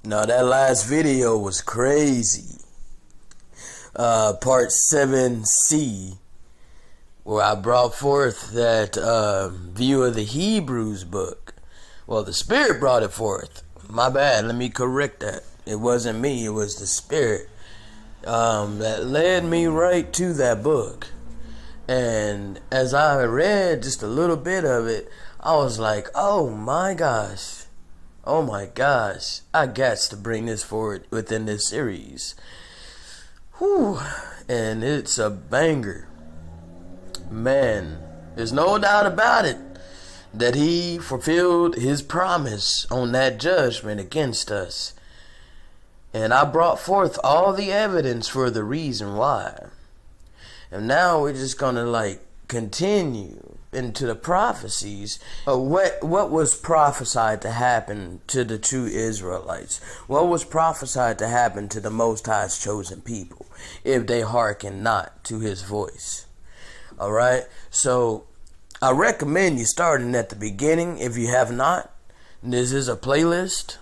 Now that last video was crazy. Part 7C, where I brought forth that view of the Hebrews book. Well, the Spirit brought it forth. My bad, let me correct that. It wasn't me, it was the Spirit that led me right to that book. And as I read just a little bit of it, I was like, oh my gosh, I got to bring this forward within this series. Whew. And it's a banger. Man, there's no doubt about it that he fulfilled his promise on that judgment against us. And I brought forth all the evidence for the reason why. And now we're just gonna continue into the prophecies of what was prophesied to happen to the true Israelites. What was prophesied to happen to the Most High's chosen people if they hearken not to his voice. Alright, so I recommend you starting at the beginning if you have not. This is a playlist.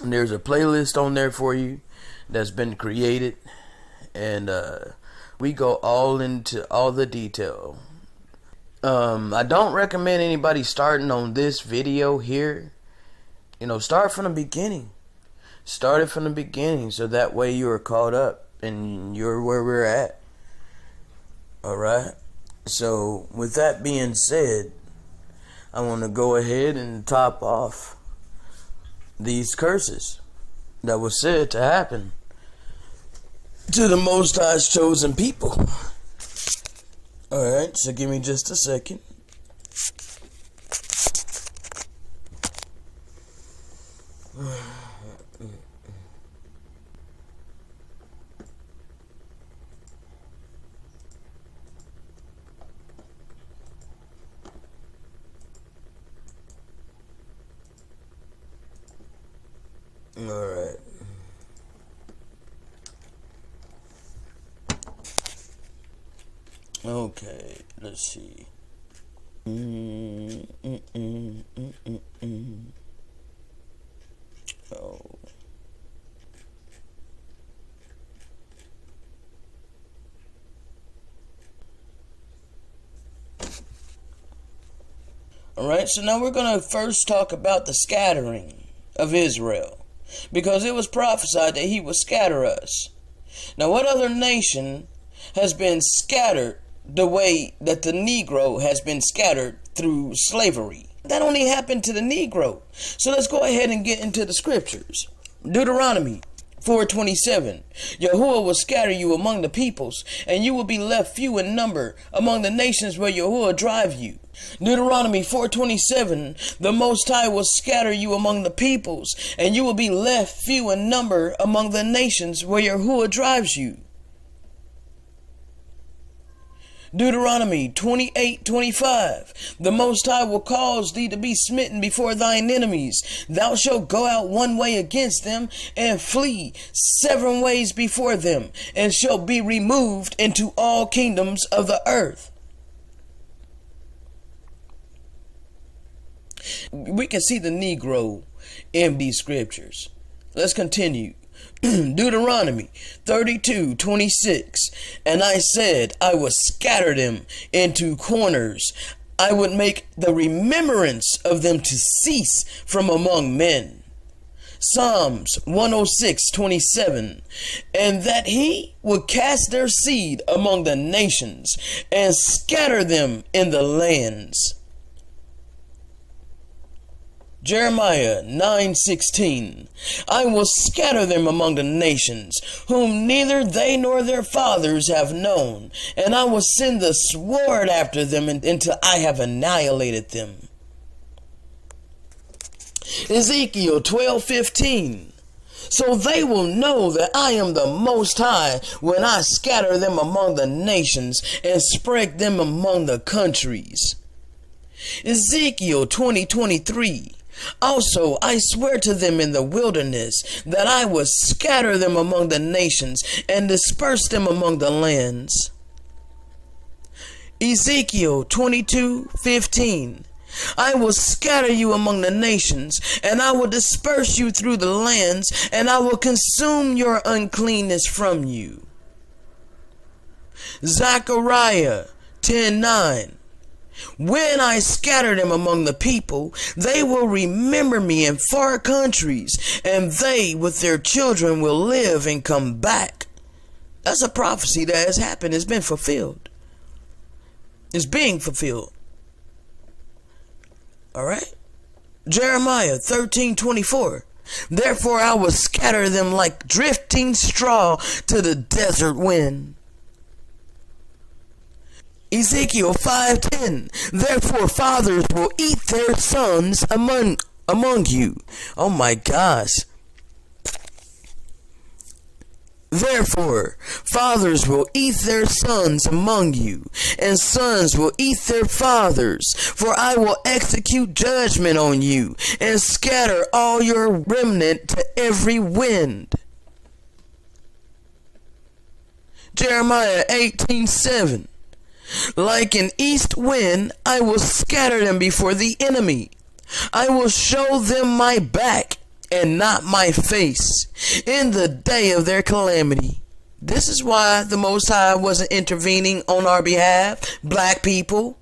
There's a playlist on there for you that's been created, and we go all into all the detail. I don't recommend anybody starting on this video here. Start from the beginning. Start it from the beginning so that way you are caught up and you're where we're at. Alright? So, with that being said, I want to go ahead and top off these curses that was said to happen to the Most High's chosen people. Alright, so give me just a second. Alright. Okay, let's see. Oh. Alright, so now we're going to first talk about the scattering of Israel, because it was prophesied that he would scatter us. Now, what other nation has been scattered the way that the Negro has been scattered through slavery? That only happened to the Negro. So let's go ahead and get into the scriptures. Deuteronomy 4:27. Yahuwah will scatter you among the peoples, and you will be left few in number among the nations where Yahuwah drive you. Deuteronomy 4:27. The Most High will scatter you among the peoples, and you will be left few in number among the nations where Yahuwah drives you. Deuteronomy 28:25. The Most High will cause thee to be smitten before thine enemies. Thou shalt go out one way against them, and flee 7 ways before them, and shalt be removed into all kingdoms of the earth. We can see the Negro in these scriptures. Let's continue. Deuteronomy 32:26. And I said, I would scatter them into corners. I would make the remembrance of them to cease from among men. Psalms 106:27. And that he would cast their seed among the nations and scatter them in the lands. Jeremiah 9:16. I will scatter them among the nations, whom neither they nor their fathers have known, and I will send the sword after them until I have annihilated them. Ezekiel 12:15. So they will know that I am the Most High when I scatter them among the nations and spread them among the countries. Ezekiel 20:23. Also, I swear to them in the wilderness that I will scatter them among the nations and disperse them among the lands. Ezekiel 22:15. I will scatter you among the nations, and I will disperse you through the lands, and I will consume your uncleanness from you. Zechariah 10:9. When I scatter them among the people, they will remember me in far countries, and they with their children will live and come back. That's a prophecy that has happened. It's been fulfilled. It's being fulfilled. Alright? Jeremiah 13:24. Therefore I will scatter them like drifting straw to the desert wind. Ezekiel 5:10. Therefore fathers will eat their sons among you. Oh my gosh. Therefore, fathers will eat their sons among you, and sons will eat their fathers. For I will execute judgment on you, and scatter all your remnant to every wind. Jeremiah 18:7. Like an east wind, I will scatter them before the enemy. I will show them my back and not my face in the day of their calamity. This is why the Most High wasn't intervening on our behalf, black people.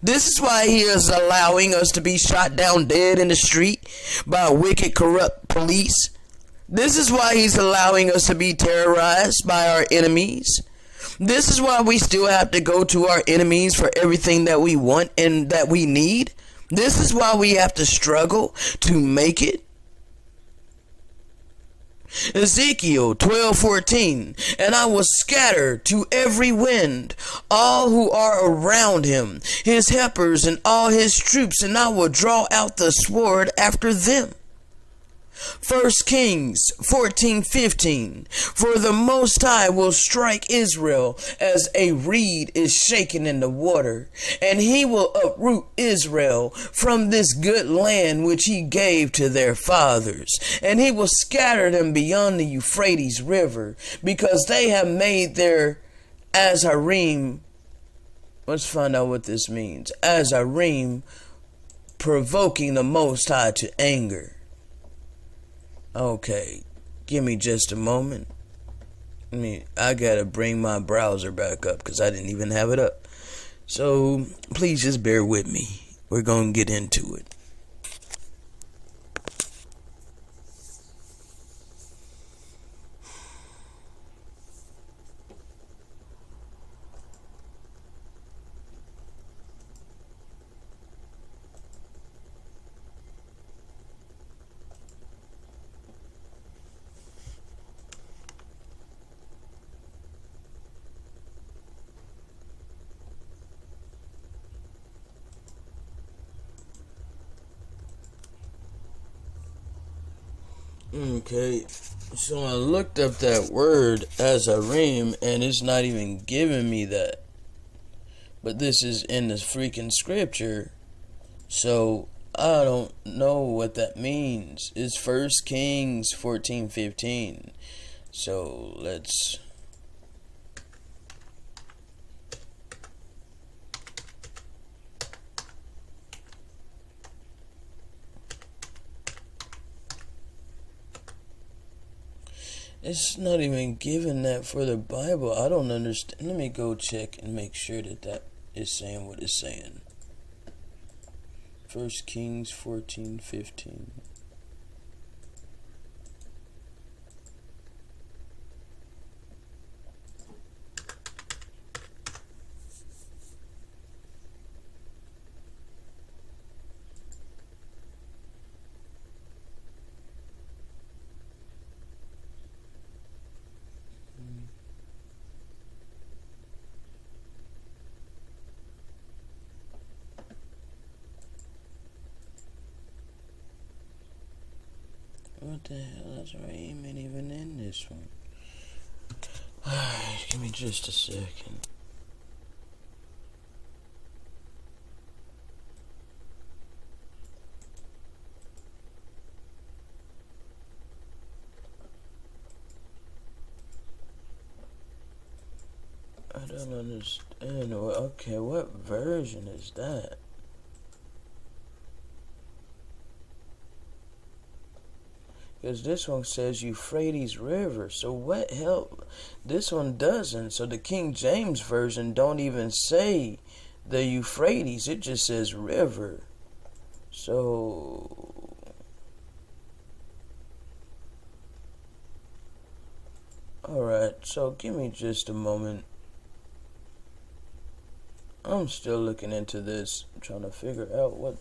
This is why he is allowing us to be shot down dead in the street by wicked, corrupt police. This is why he's allowing us to be terrorized by our enemies. This is why we still have to go to our enemies for everything that we want and that we need. This is why we have to struggle to make it. Ezekiel 12:14. And I will scatter to every wind all who are around him, his helpers and all his troops, and I will draw out the sword after them. 1 Kings 14:15. For the Most High will strike Israel as a reed is shaken in the water, and he will uproot Israel from this good land which he gave to their fathers, and he will scatter them beyond the Euphrates River, because they have made their Azarim. Let's find out what this means. Azarim, provoking the Most High to anger. Okay, give me just a moment. I gotta bring my browser back up because I didn't even have it up. So please just bear with me. We're gonna get into it. Okay, so I looked up that word Azarim, and it's not even giving me that. But this is in the freaking scripture, so I don't know what that means. It's 1 Kings 14:15. So let's... It's not even giving that for the Bible. I don't understand. Let me go check and make sure that that is saying what it's saying. 1 Kings 14:15. What the hell is Raheem even in this one? Alright, give me just a second. I don't understand. Okay, what version is that? Because this one says Euphrates River. So what hell? This one doesn't. So the King James Version don't even say the Euphrates. It just says river. So alright, so give me just a moment. I'm still looking into this. I'm trying to figure out what.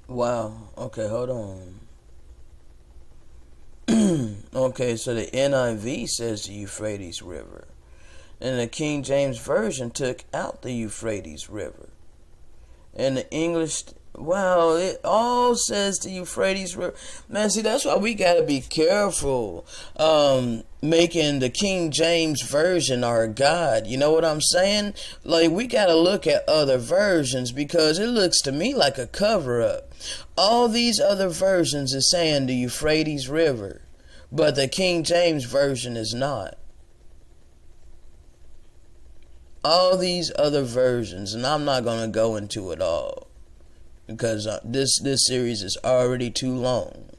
Wow. Okay, hold on. Okay, so the NIV says the Euphrates River. And the King James Version took out the Euphrates River. And the English, wow, it all says the Euphrates River. Man, see, that's why we gotta be careful making the King James Version our God. You know what I'm saying? Like, we gotta look at other versions, because it looks to me like a cover-up. All these other versions is saying the Euphrates River, but the King James Version is not. All these other versions, and I'm not going to go into it all, because this series is already too long.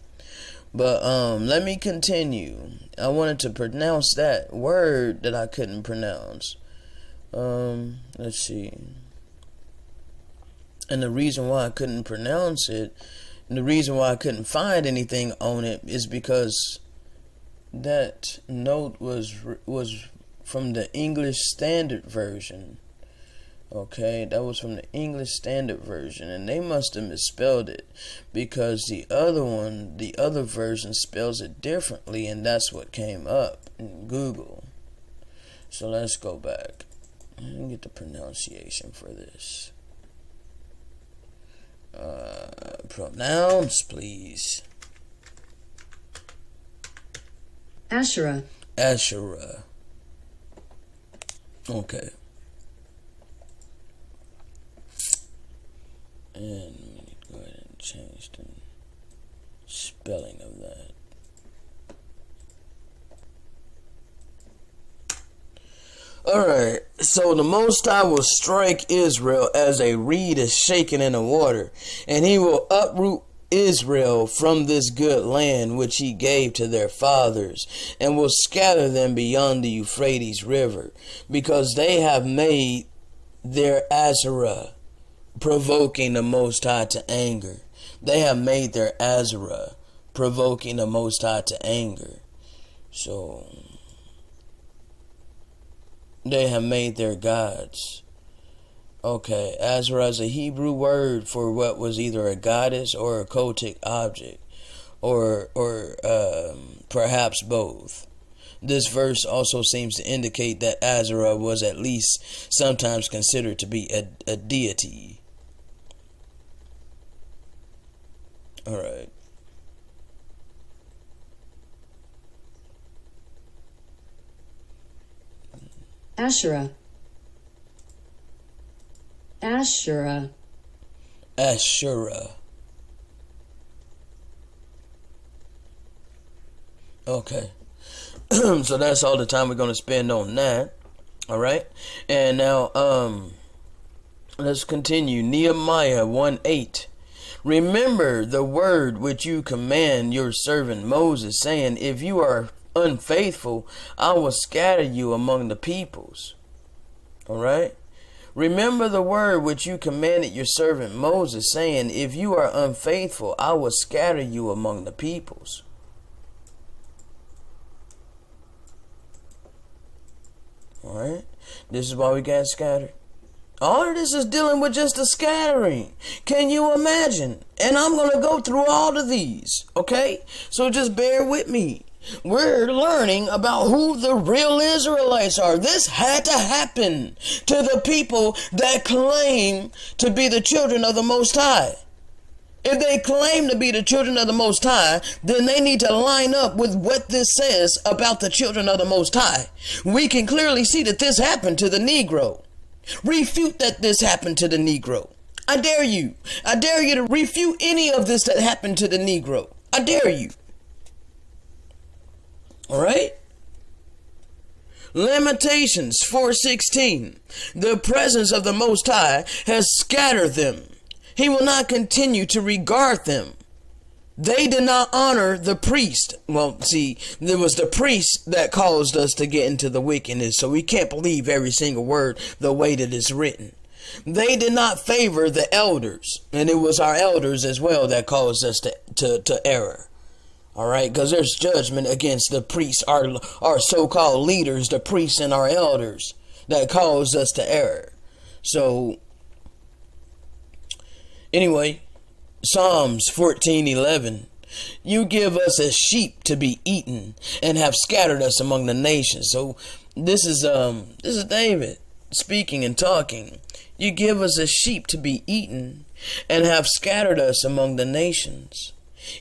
But let me continue. I wanted to pronounce that word that I couldn't pronounce. Let's see. And the reason why I couldn't pronounce it, and the reason why I couldn't find anything on it, is because that note was from the English Standard Version. Okay, that was from the English Standard Version, and they must have misspelled it, because the other version spells it differently, and that's what came up in Google. So let's go back and get the pronunciation for this. Pronounce, please. Asherah. Asherah. Okay. And we need to go ahead and change the spelling of that. Alright, so the Most High will strike Israel as a reed is shaken in the water, and he will uproot Israel from this good land which he gave to their fathers, and will scatter them beyond the Euphrates River, because they have made their Asherah, provoking the Most High to anger. They have made their Asherah, provoking the Most High to anger. So they have made their gods. Okay, Asherah is a Hebrew word for what was either a goddess or a cultic object, or perhaps both. This verse also seems to indicate that Asherah was at least sometimes considered to be a deity. Alright. Asherah. Asherah. Asherah. Okay. So that's all the time we're going to spend on that. Alright. And now, let's continue. Nehemiah 1:8. Remember the word which you command your servant Moses, saying, if you are unfaithful, I will scatter you among the peoples. Alright. Remember the word which you commanded your servant Moses, saying, if you are unfaithful, I will scatter you among the peoples. Alright. This is why we got scattered. All of this is dealing with just the scattering. Can you imagine? And I'm going to go through all of these. Okay? So just bear with me. We're learning about who the real Israelites are. This had to happen to the people that claim to be the children of the Most High. If they claim to be the children of the Most High, then they need to line up with what this says about the children of the Most High. We can clearly see that this happened to the Negro. Refute that this happened to the Negro. I dare you. I dare you to refute any of this that happened to the Negro. I dare you. All right? Lamentations 4:16. The presence of the Most High has scattered them. He will not continue to regard them. They did not honor the priest. Well, see, it was the priest that caused us to get into the wickedness, so we can't believe every single word the way that it's written. They did not favor the elders, and it was our elders as well that caused us to error. All right, because there's judgment against the priests, our so-called leaders, the priests and our elders that caused us to error. So, anyway, Psalms 14:11. You give us as sheep to be eaten, and have scattered us among the nations. So this is David speaking and talking. You give us as sheep to be eaten, and have scattered us among the nations.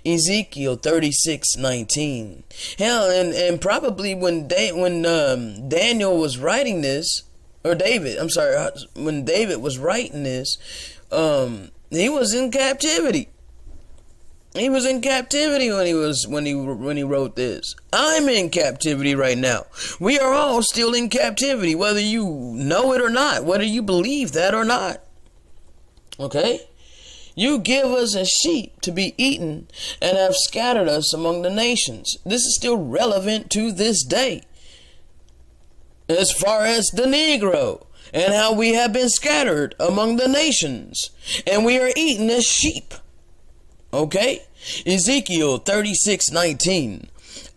Ezekiel 36:19. Hell, and probably when Daniel was writing this, or David, I'm sorry, when David was writing this, he was in captivity. He was in captivity when he wrote this. I'm in captivity right now. We are all still in captivity, whether you know it or not, whether you believe that or not. Okay? You give us as sheep to be eaten, and have scattered us among the nations. This is still relevant to this day. As far as the Negro, and how we have been scattered among the nations, and we are eaten as sheep. Okay? Ezekiel 36:19.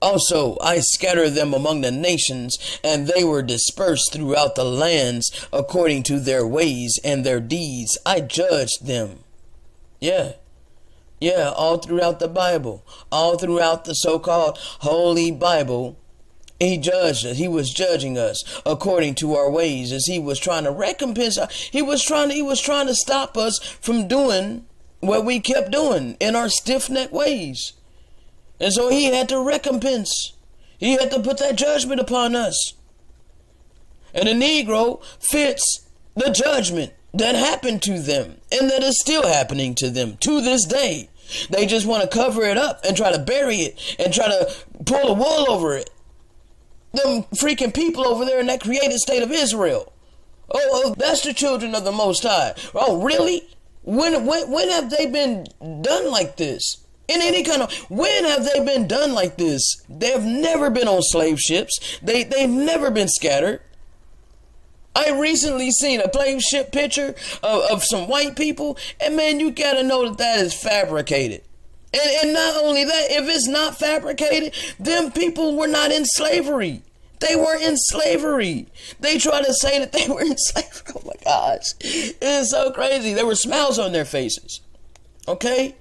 Also, I scattered them among the nations, and they were dispersed throughout the lands according to their ways and their deeds. I judged them. Yeah, all throughout the Bible, all throughout the so-called Holy Bible, he judged us. He was judging us according to our ways, as he was trying to recompense. He was trying to stop us from doing what we kept doing in our stiff-necked ways. And so he had to recompense. He had to put that judgment upon us. And the Negro fits the judgment that happened to them, and that is still happening to them to this day. They just want to cover it up and try to bury it and try to pull a wool over it. Them freaking people over there in that created state of Israel. Oh, that's the children of the Most High. Oh, really? When have they been done like this? In any kind of, when have they been done like this? They have never been on slave ships. They've never been scattered. I recently seen a slave ship picture of some white people, and man, you gotta know that is fabricated. And not only that, if it's not fabricated, them people were not in slavery. They were in slavery. They try to say that they were in slavery. Oh my gosh. It is so crazy. There were smiles on their faces. Okay?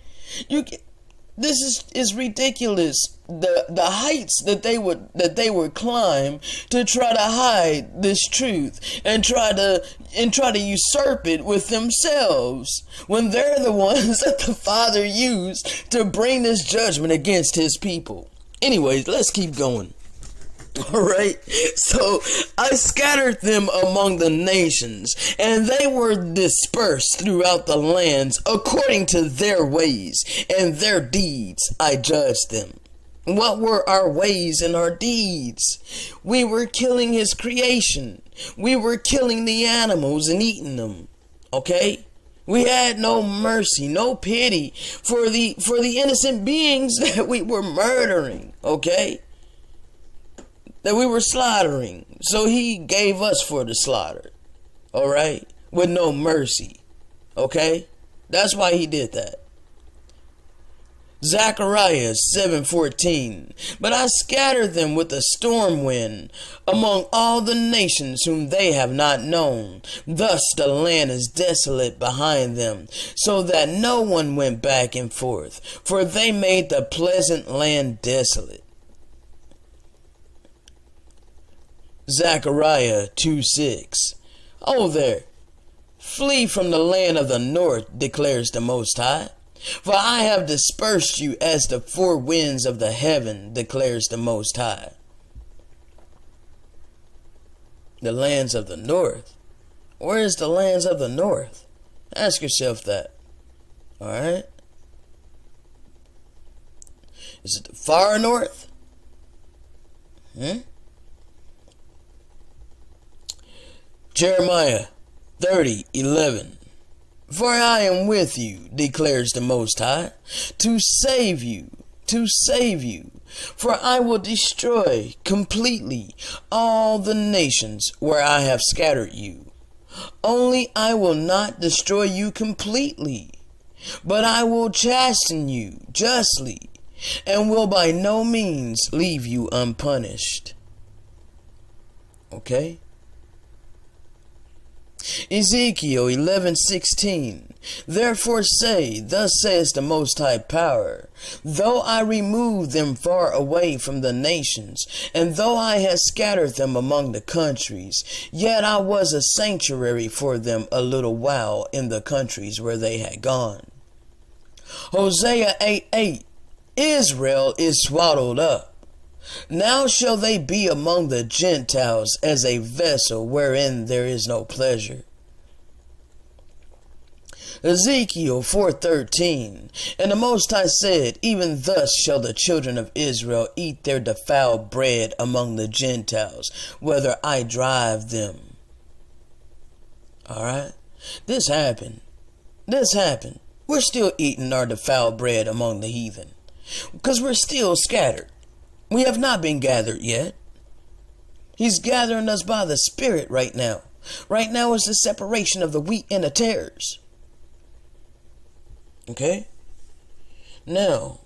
This is ridiculous. The heights that they would climb to try to hide this truth and try to usurp it with themselves, when they're the ones that the Father used to bring this judgment against his people. Anyways, let's keep going. Alright, so I scattered them among the nations, and they were dispersed throughout the lands according to their ways and their deeds. I judged them. What were our ways and our deeds? We were killing his creation. We were killing the animals and eating them. Okay? We had no mercy, no pity for the innocent beings that we were murdering. Okay? That we were slaughtering. So he gave us for the slaughter. Alright? With no mercy. Okay? That's why he did that. Zechariah 7:14. But I scattered them with a storm wind among all the nations whom they have not known. Thus the land is desolate behind them, so that no one went back and forth. For they made the pleasant land desolate. Zechariah 2:6. Oh there, flee from the land of the north, declares the Most High. For I have dispersed you as the four winds of the heaven, declares the Most High. The lands of the north. Where is the lands of the north? Ask yourself that. Alright? Is it the far north? Jeremiah 30:11. For I am with you, declares the Most High, to save you, to save you. For I will destroy completely all the nations where I have scattered you. Only I will not destroy you completely, but I will chasten you justly, and will by no means leave you unpunished. Okay? Ezekiel 11:16. Therefore say, thus says the Most High Power, though I remove them far away from the nations, and though I had scattered them among the countries, yet I was a sanctuary for them a little while in the countries where they had gone. Hosea 8:8. Israel is swallowed up. Now shall they be among the Gentiles as a vessel wherein there is no pleasure. Ezekiel 4:13. And the Most High said, even thus shall the children of Israel eat their defiled bread among the Gentiles, whether I drive them. Alright? This happened. We're still eating our defiled bread among the heathen, because we're still scattered. We have not been gathered yet. He's gathering us by the Spirit right now. Right now is the separation of the wheat and the tares. Okay? Now,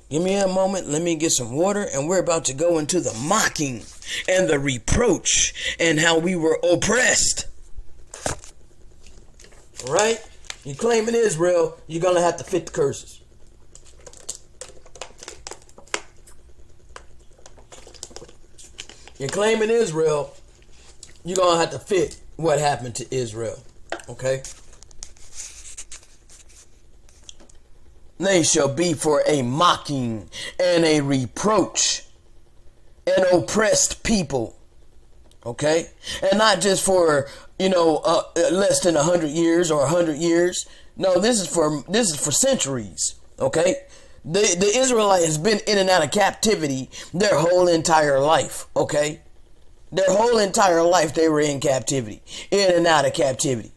give me a moment. Let me get some water, and we're about to go into the mocking and the reproach and how we were oppressed. Alright? You claiming Israel, you're going to have to fit the curses. You're claiming Israel, you're going to have to fit what happened to Israel. Okay? They shall be for a mocking and a reproach, an oppressed people. Okay? And not just for, less than 100 years or 100 years. No, this is for centuries. Okay? The Israelite has been in and out of captivity their whole entire life. Okay? Their whole entire life they were in captivity. In and out of captivity.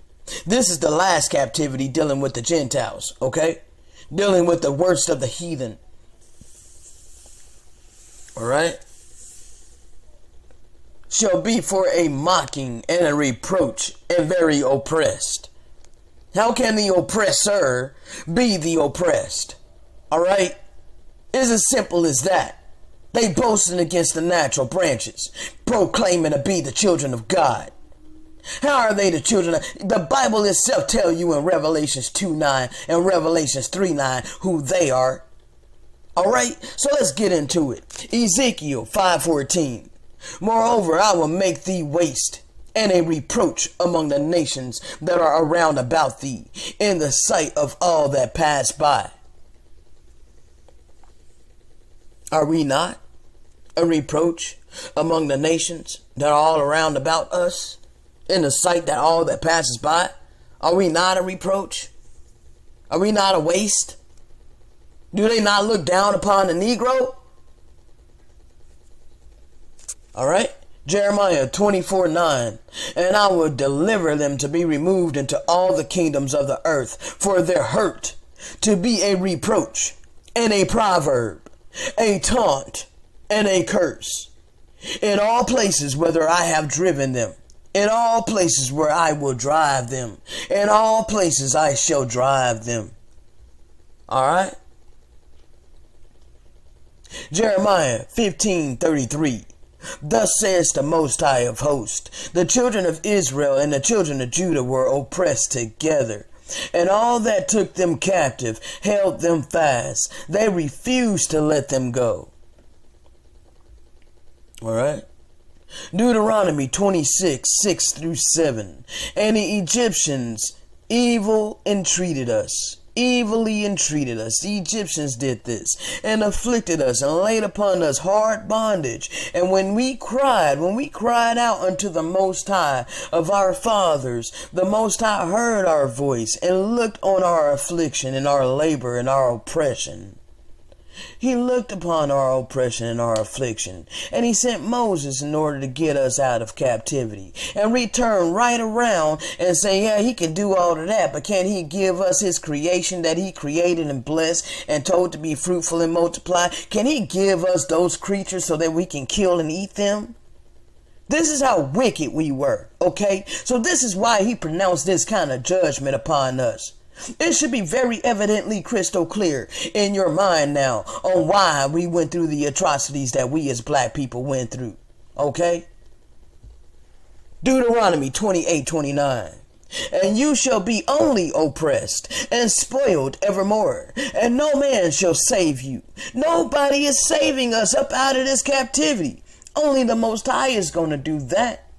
This is the last captivity dealing with the Gentiles. Okay? Dealing with the worst of the heathen. Alright? Shall be for a mocking and a reproach and very oppressed. How can the oppressor be the oppressed? Alright? It's as simple as that. They boasting against the natural branches, proclaiming to be the children of God. How are they the children of... The Bible itself tell you in Revelations 2:9 and Revelations 3:9 who they are. Alright? So let's get into it. Ezekiel 5:14. Moreover, I will make thee waste and a reproach among the nations that are around about thee, in the sight of all that pass by. Are we not a reproach among the nations that are all around about us, in the sight that all that passes by? Are we not a reproach? Are we not a waste? Do they not look down upon the Negro? Alright? Jeremiah 24:9. And I will deliver them to be removed into all the kingdoms of the earth for their hurt, to be a reproach and a proverb, a taunt and a curse, in all places whither I have driven them, in all places where I will drive them, in all places I shall drive them. Alright? Jeremiah 15:33. Thus says the Most High of Hosts, the children of Israel and the children of Judah were oppressed together, and all that took them captive held them fast. They refused to let them go. Alright? Deuteronomy 26:6-7. And the Egyptians evilly entreated us. The Egyptians did this and afflicted us and laid upon us hard bondage. And when we cried out unto the Most High of our fathers, the Most High heard our voice and looked on our affliction and our labor and our oppression. He looked upon our oppression and our affliction, and he sent Moses in order to get us out of captivity, and return right around and say, yeah, he can do all of that, but can he give us his creation that he created and blessed and told to be fruitful and multiply? Can he give us those creatures so that we can kill and eat them? This is how wicked we were, okay? So this is why he pronounced this kind of judgment upon us. It should be very evidently crystal clear in your mind now on why we went through the atrocities that we as black people went through. Okay? Deuteronomy 28:29. And you shall be only oppressed and spoiled evermore, and no man shall save you. Nobody is saving us up out of this captivity. Only the Most High is going to do that.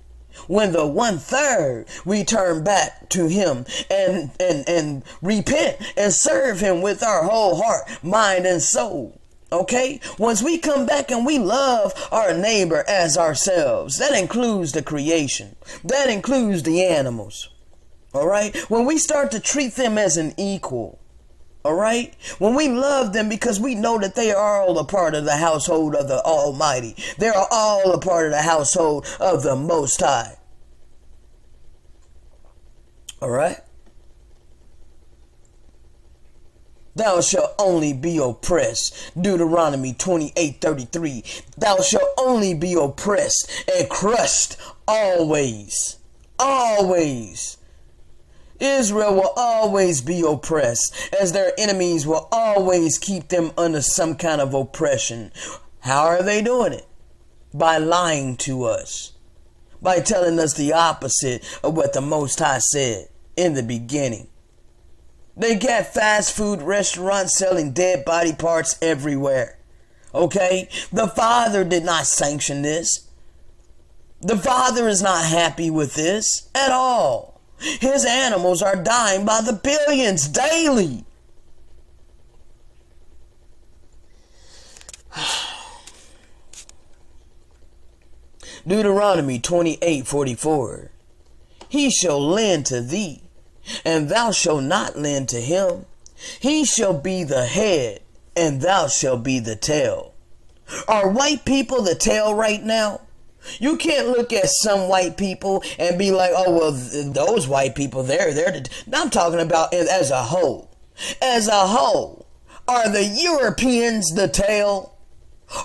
When the 1/3 return back to him and repent and serve him with our whole heart, mind, and soul. Okay? Once we come back and we love our neighbor as ourselves, that includes the creation. That includes the animals. All right? When we start to treat them as an equal. All right? When we love them because we know that they are all a part of the household of the Almighty. They are all a part of the household of the Most High. All right? Thou shalt only be oppressed. Deuteronomy 28:33. Thou shalt only be oppressed and crushed always. Always. Israel will always be oppressed, as their enemies will always keep them under some kind of oppression. How are they doing it? By lying to us. By telling us the opposite of what the Most High said in the beginning. They got fast food restaurants selling dead body parts everywhere. Okay? The Father did not sanction this. The Father is not happy with this at all. His animals are dying by the billions daily. Deuteronomy 28:44. He shall lend to thee, and thou shalt not lend to him. He shall be the head, and thou shalt be the tail. Are white people the tail right now? You can't look at some white people and be like, oh, well, those white people, I'm talking about it as a whole. As a whole, are the Europeans the tail?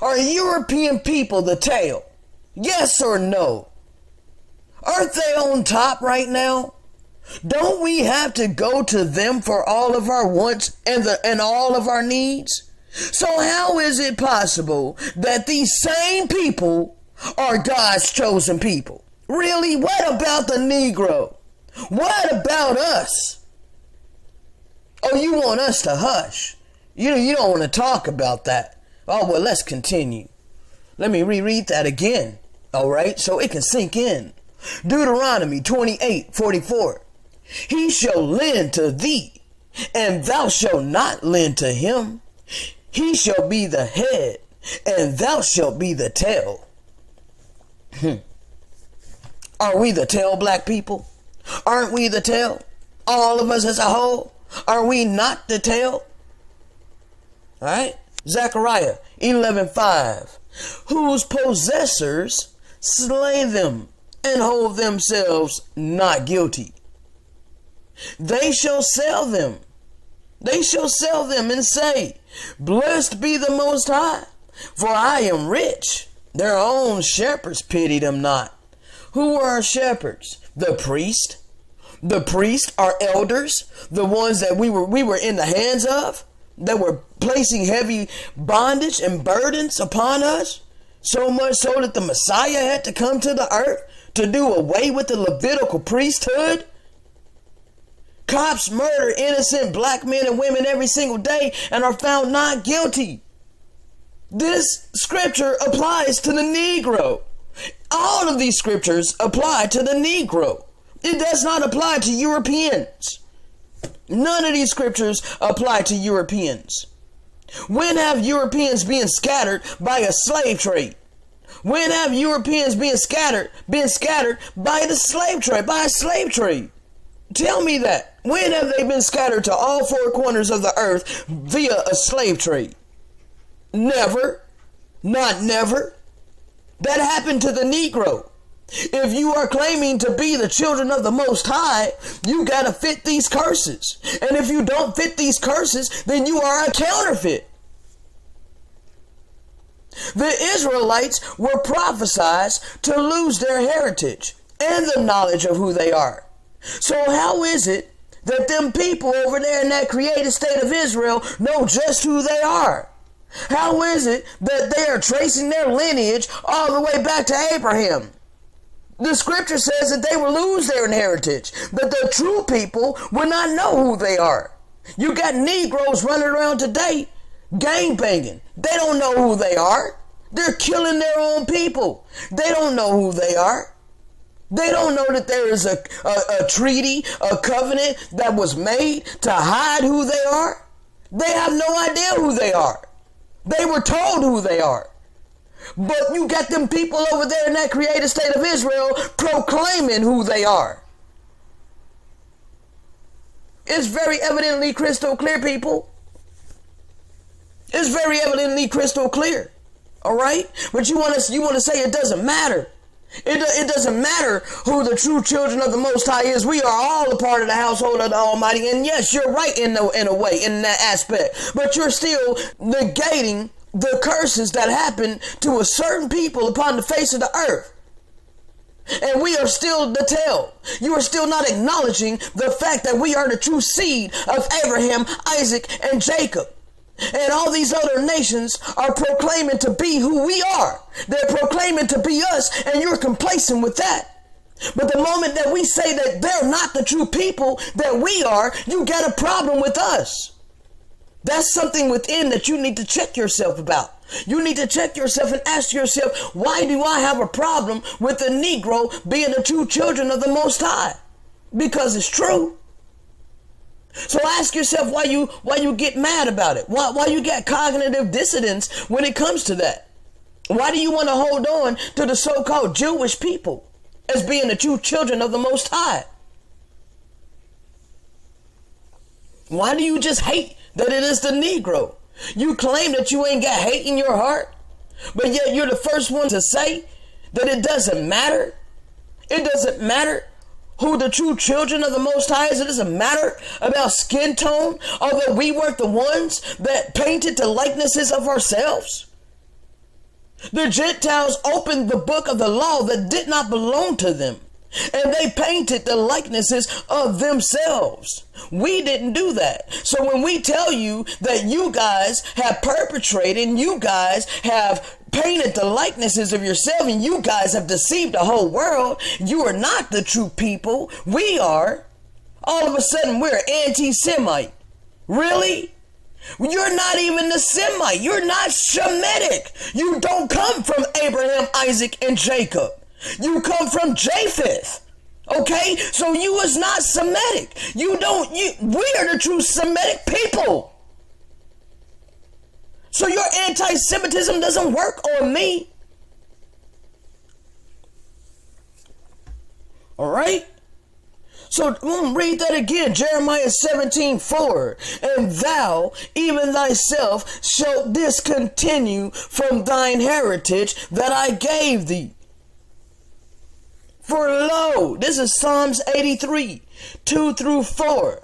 Are European people the tail? Yes or no? Aren't they on top right now? Don't we have to go to them for all of our wants and all of our needs? So how is it possible that these same people are God's chosen people? Really? What about the Negro? What about us? Oh, you want us to hush. You don't want to talk about that. Oh, well, let's continue. Let me reread that again. All right, so it can sink in. Deuteronomy 28:44. He shall lend to thee, and thou shalt not lend to him. He shall be the head, and thou shalt be the tail. Are we the tail, black people? Aren't we the tail? All of us as a whole? Are we not the tail? All right. Zechariah 11:5. Whose possessors slay them and hold themselves not guilty. They shall sell them. They shall sell them and say, blessed be the Most High, for I am rich. Their own shepherds pity them not. Who are shepherds? The priest. The priests are elders, the ones that we were in the hands of, that were placing heavy bondage and burdens upon us, so much so that the Messiah had to come to the earth to do away with the Levitical priesthood. Cops murder innocent black men and women every single day and are found not guilty. This scripture applies to the Negro. All of these scriptures apply to the Negro. It does not apply to Europeans. None of these scriptures apply to Europeans. When have Europeans been scattered by a slave trade? When have Europeans been scattered by the slave trade, by a slave trade? Tell me that. When have they been scattered to all four corners of the earth via a slave trade? Never. Not never. That happened to the Negro. If you are claiming to be the children of the Most High, you gotta fit these curses. And if you don't fit these curses, then you are a counterfeit. The Israelites were prophesied to lose their heritage and the knowledge of who they are. So how is it that them people over there in that created state of Israel know just who they are? How is it that they are tracing their lineage all the way back to Abraham? The scripture says that they will lose their inheritance, but the true people will not know who they are. You got Negroes running around today, gang banging. They don't know who they are. They're killing their own people. They don't know who they are. They don't know that there is a treaty, a covenant that was made to hide who they are. They have no idea who they are. They were told who they are. But you got them people over there in that created state of Israel proclaiming who they are. It's very evidently crystal clear, people. It's very evidently crystal clear. All right? But you want to say it doesn't matter. It doesn't matter who the true children of the Most High is. We are all a part of the household of the Almighty. And yes, you're right in a way, in that aspect. But you're still negating the curses that happen to a certain people upon the face of the earth. And we are still the tell. You are still not acknowledging the fact that we are the true seed of Abraham, Isaac, and Jacob. And all these other nations are proclaiming to be who we are. They're proclaiming to be us, and you're complacent with that. But the moment that we say that they're not the true people that we are, you got a problem with us. That's something within that you need to check yourself about. You need to check yourself and ask yourself, why do I have a problem with the Negro being the true children of the Most High? Because it's true. So ask yourself why you get mad about it. Why you get cognitive dissonance when it comes to that. Why do you want to hold on to the so-called Jewish people as being the true children of the Most High? Why do you just hate that it is the Negro? You claim that you ain't got hate in your heart, but yet you're the first one to say that it doesn't matter. It doesn't matter who the true children of the Most High is. It doesn't matter about skin tone, although we weren't the ones that painted the likenesses of ourselves. The Gentiles opened the book of the law that did not belong to them, and they painted the likenesses of themselves. We didn't do that. So when we tell you that you guys have perpetrated and you guys have painted the likenesses of yourself and you guys have deceived the whole world, you are not the true people. We are. All of a sudden we're anti-Semite. Really? You're not even a Semite. You're not Shemitic. You don't come from Abraham, Isaac, and Jacob. You come from Japheth. Okay? So you is not Semitic. We are the true Semitic people. So your anti-Semitism doesn't work on me. All right? So I'm going to read that again. Jeremiah 17:4. And thou, even thyself, shalt discontinue from thine heritage that I gave thee. For lo, this is Psalms 83, 2 through 4.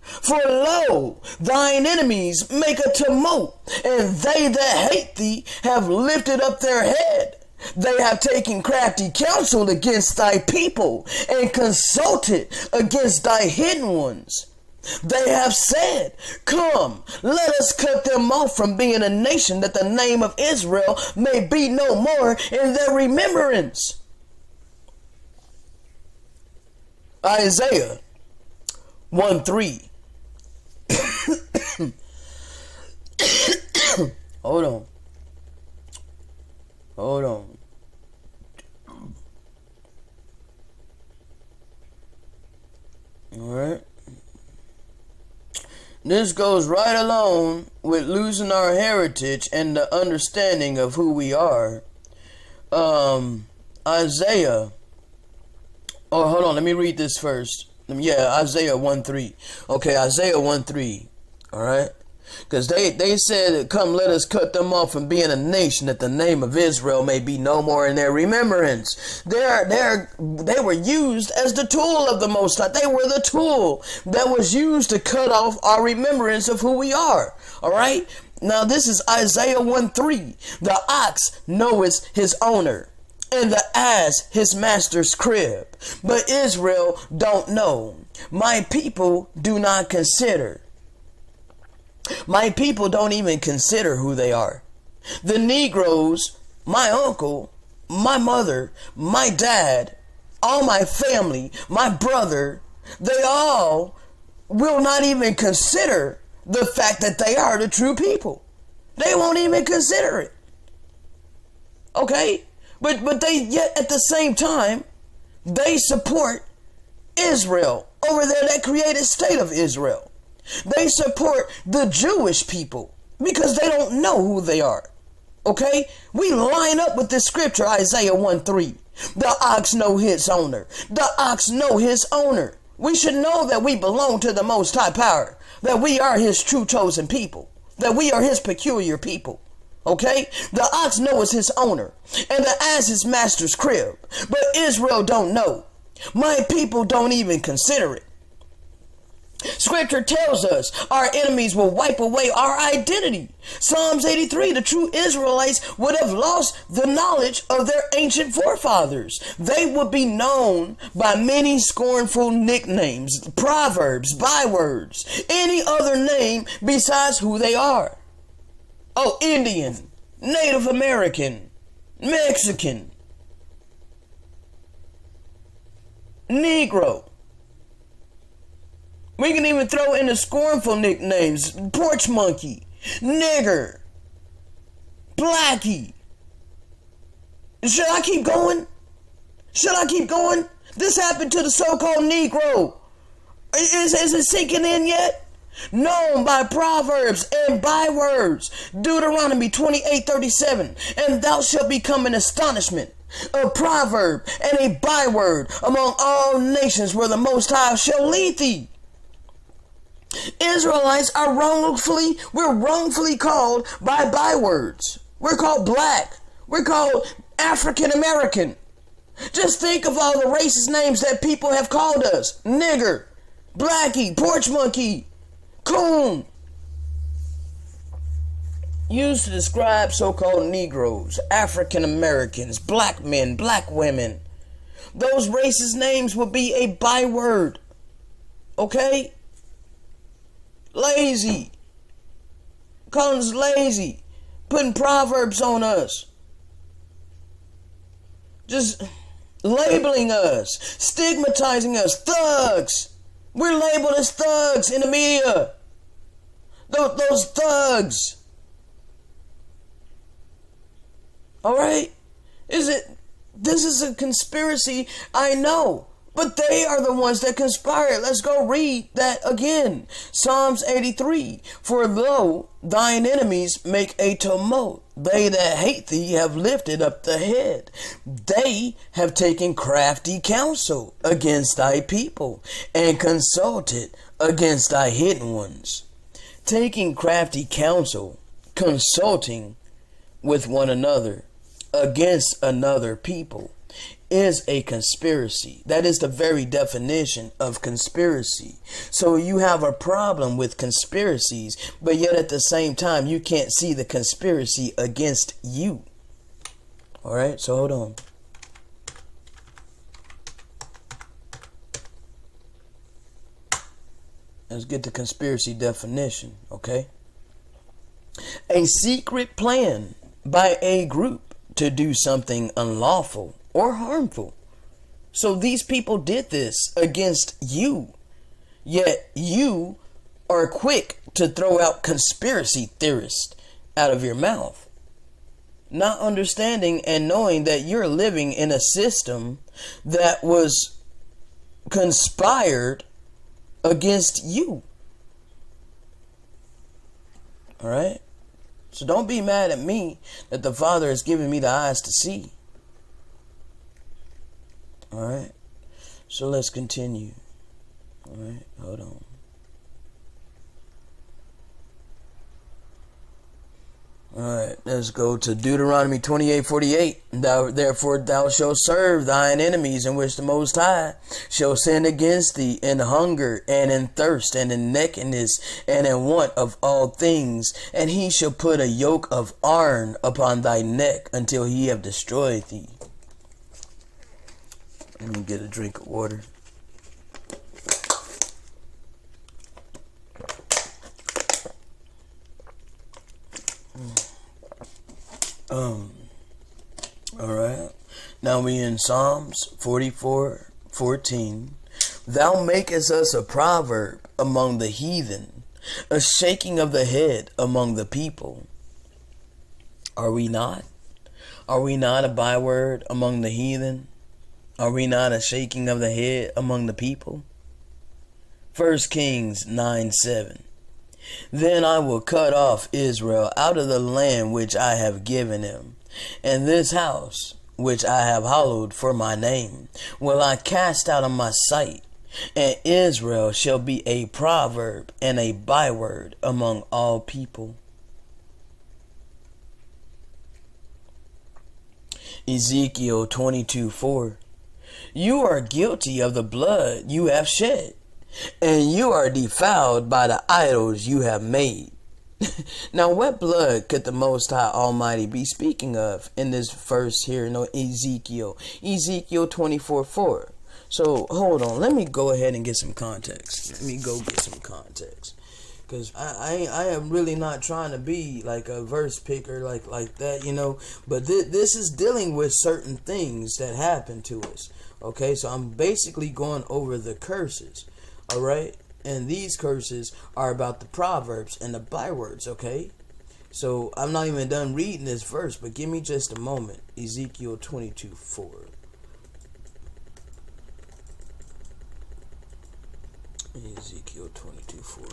For lo, thine enemies make a tumult, and they that hate thee have lifted up their head. They have taken crafty counsel against thy people, and consulted against thy hidden ones. They have said, come, let us cut them off from being a nation, that the name of Israel may be no more in their remembrance. Isaiah 1:3. Hold on. All right. This goes right along with losing our heritage and the understanding of who we are. Isaiah. Oh, hold on. Let me read this first. Yeah, Isaiah 1:3. Okay, Isaiah 1:3. All right. Because they said, come, let us cut them off from being a nation, that the name of Israel may be no more in their remembrance. They were used as the tool of the Most High. They were the tool that was used to cut off our remembrance of who we are. All right? Now this is Isaiah 1:3. The ox knoweth his owner, and the ass his master's crib. But Israel don't know. My people do not consider. My people don't even consider who they are. The Negroes, my uncle, my mother, my dad, all my family, my brother, they all will not even consider the fact that they are the true people. They won't even consider it. Okay? But they, yet at the same time, they support Israel over there, that created state of Israel. They support the Jewish people because they don't know who they are. Okay? We line up with this scripture, Isaiah 1:3. The ox know his owner. The ox know his owner. We should know that we belong to the Most High Power, that we are his true chosen people, that we are his peculiar people. Okay? The ox knows his owner, and the ass his master's crib. But Israel don't know. My people don't even consider it. Scripture tells us our enemies will wipe away our identity. Psalms 83, the true Israelites would have lost the knowledge of their ancient forefathers. They would be known by many scornful nicknames, proverbs, bywords, any other name besides who they are. Oh, Indian, Native American, Mexican, Negro. We can even throw in the scornful nicknames: porch monkey, nigger, blackie. Should I keep going? Should I keep going? This happened to the so-called Negro. Is it sinking in yet? Known by proverbs and bywords. Deuteronomy 28:37. And thou shalt become an astonishment, a proverb and a byword among all nations, where the Most High shall lead thee. Israelites are wrongfully called by bywords. We're called black. We're called African American. Just think of all the racist names that people have called us: nigger, blackie, porch monkey, coon. Used to describe so-called Negroes, African Americans, black men, black women. Those racist names would be a byword. Okay? Lazy. Calling us lazy. Putting proverbs on us. Just labeling us. Stigmatizing us. Thugs. We're labeled as thugs in the media. Those thugs. Alright? This is a conspiracy, I know. But they are the ones that conspire. Let's go read that again. Psalms 83. For though thine enemies make a tumult, they that hate thee have lifted up the head. They have taken crafty counsel against thy people, and consulted against thy hidden ones. Taking crafty counsel, consulting with one another against another people, is a conspiracy. That is the very definition of conspiracy. So you have a problem with conspiracies, but yet at the same time you can't see the conspiracy against you. Alright, so hold on. Let's get the conspiracy definition, okay? A secret plan by a group to do something unlawful or harmful. So these people did this against you, yet you are quick to throw out conspiracy theorists out of your mouth, not understanding and knowing that you're living in a system that was conspired against you. All right? So don't be mad at me that the Father has given me the eyes to see. Alright, so let's continue. Alright, hold on. Let's go to Deuteronomy 28:48. Therefore thou shalt serve thine enemies, in which the Most High shall send against thee in hunger and in thirst and in nakedness and in want of all things. And he shall put a yoke of iron upon thy neck until he have destroyed thee. Let me get a drink of water. Alright. Now we in Psalms 44:14. Thou makest us a proverb among the heathen, a shaking of the head among the people. Are we not? Are we not a byword among the heathen? Are we not a shaking of the head among the people? 1 Kings 9:7. Then I will cut off Israel out of the land which I have given him, and this house which I have hallowed for my name will I cast out of my sight, and Israel shall be a proverb and a byword among all people. Ezekiel 22:4. You are guilty of the blood you have shed, and you are defiled by the idols you have made. Now, what blood could the Most High Almighty be speaking of in this verse here in Ezekiel? Ezekiel 24:4. So, hold on. Let me go ahead and get some context. Because I am really not trying to be like a verse picker like that, But this is dealing with certain things that happen to us. Okay, so I'm basically going over the curses. All right. And these curses are about the proverbs and the bywords, okay? So I'm not even done reading this verse, but give me just a moment. Ezekiel 22:4. Ezekiel 22:4.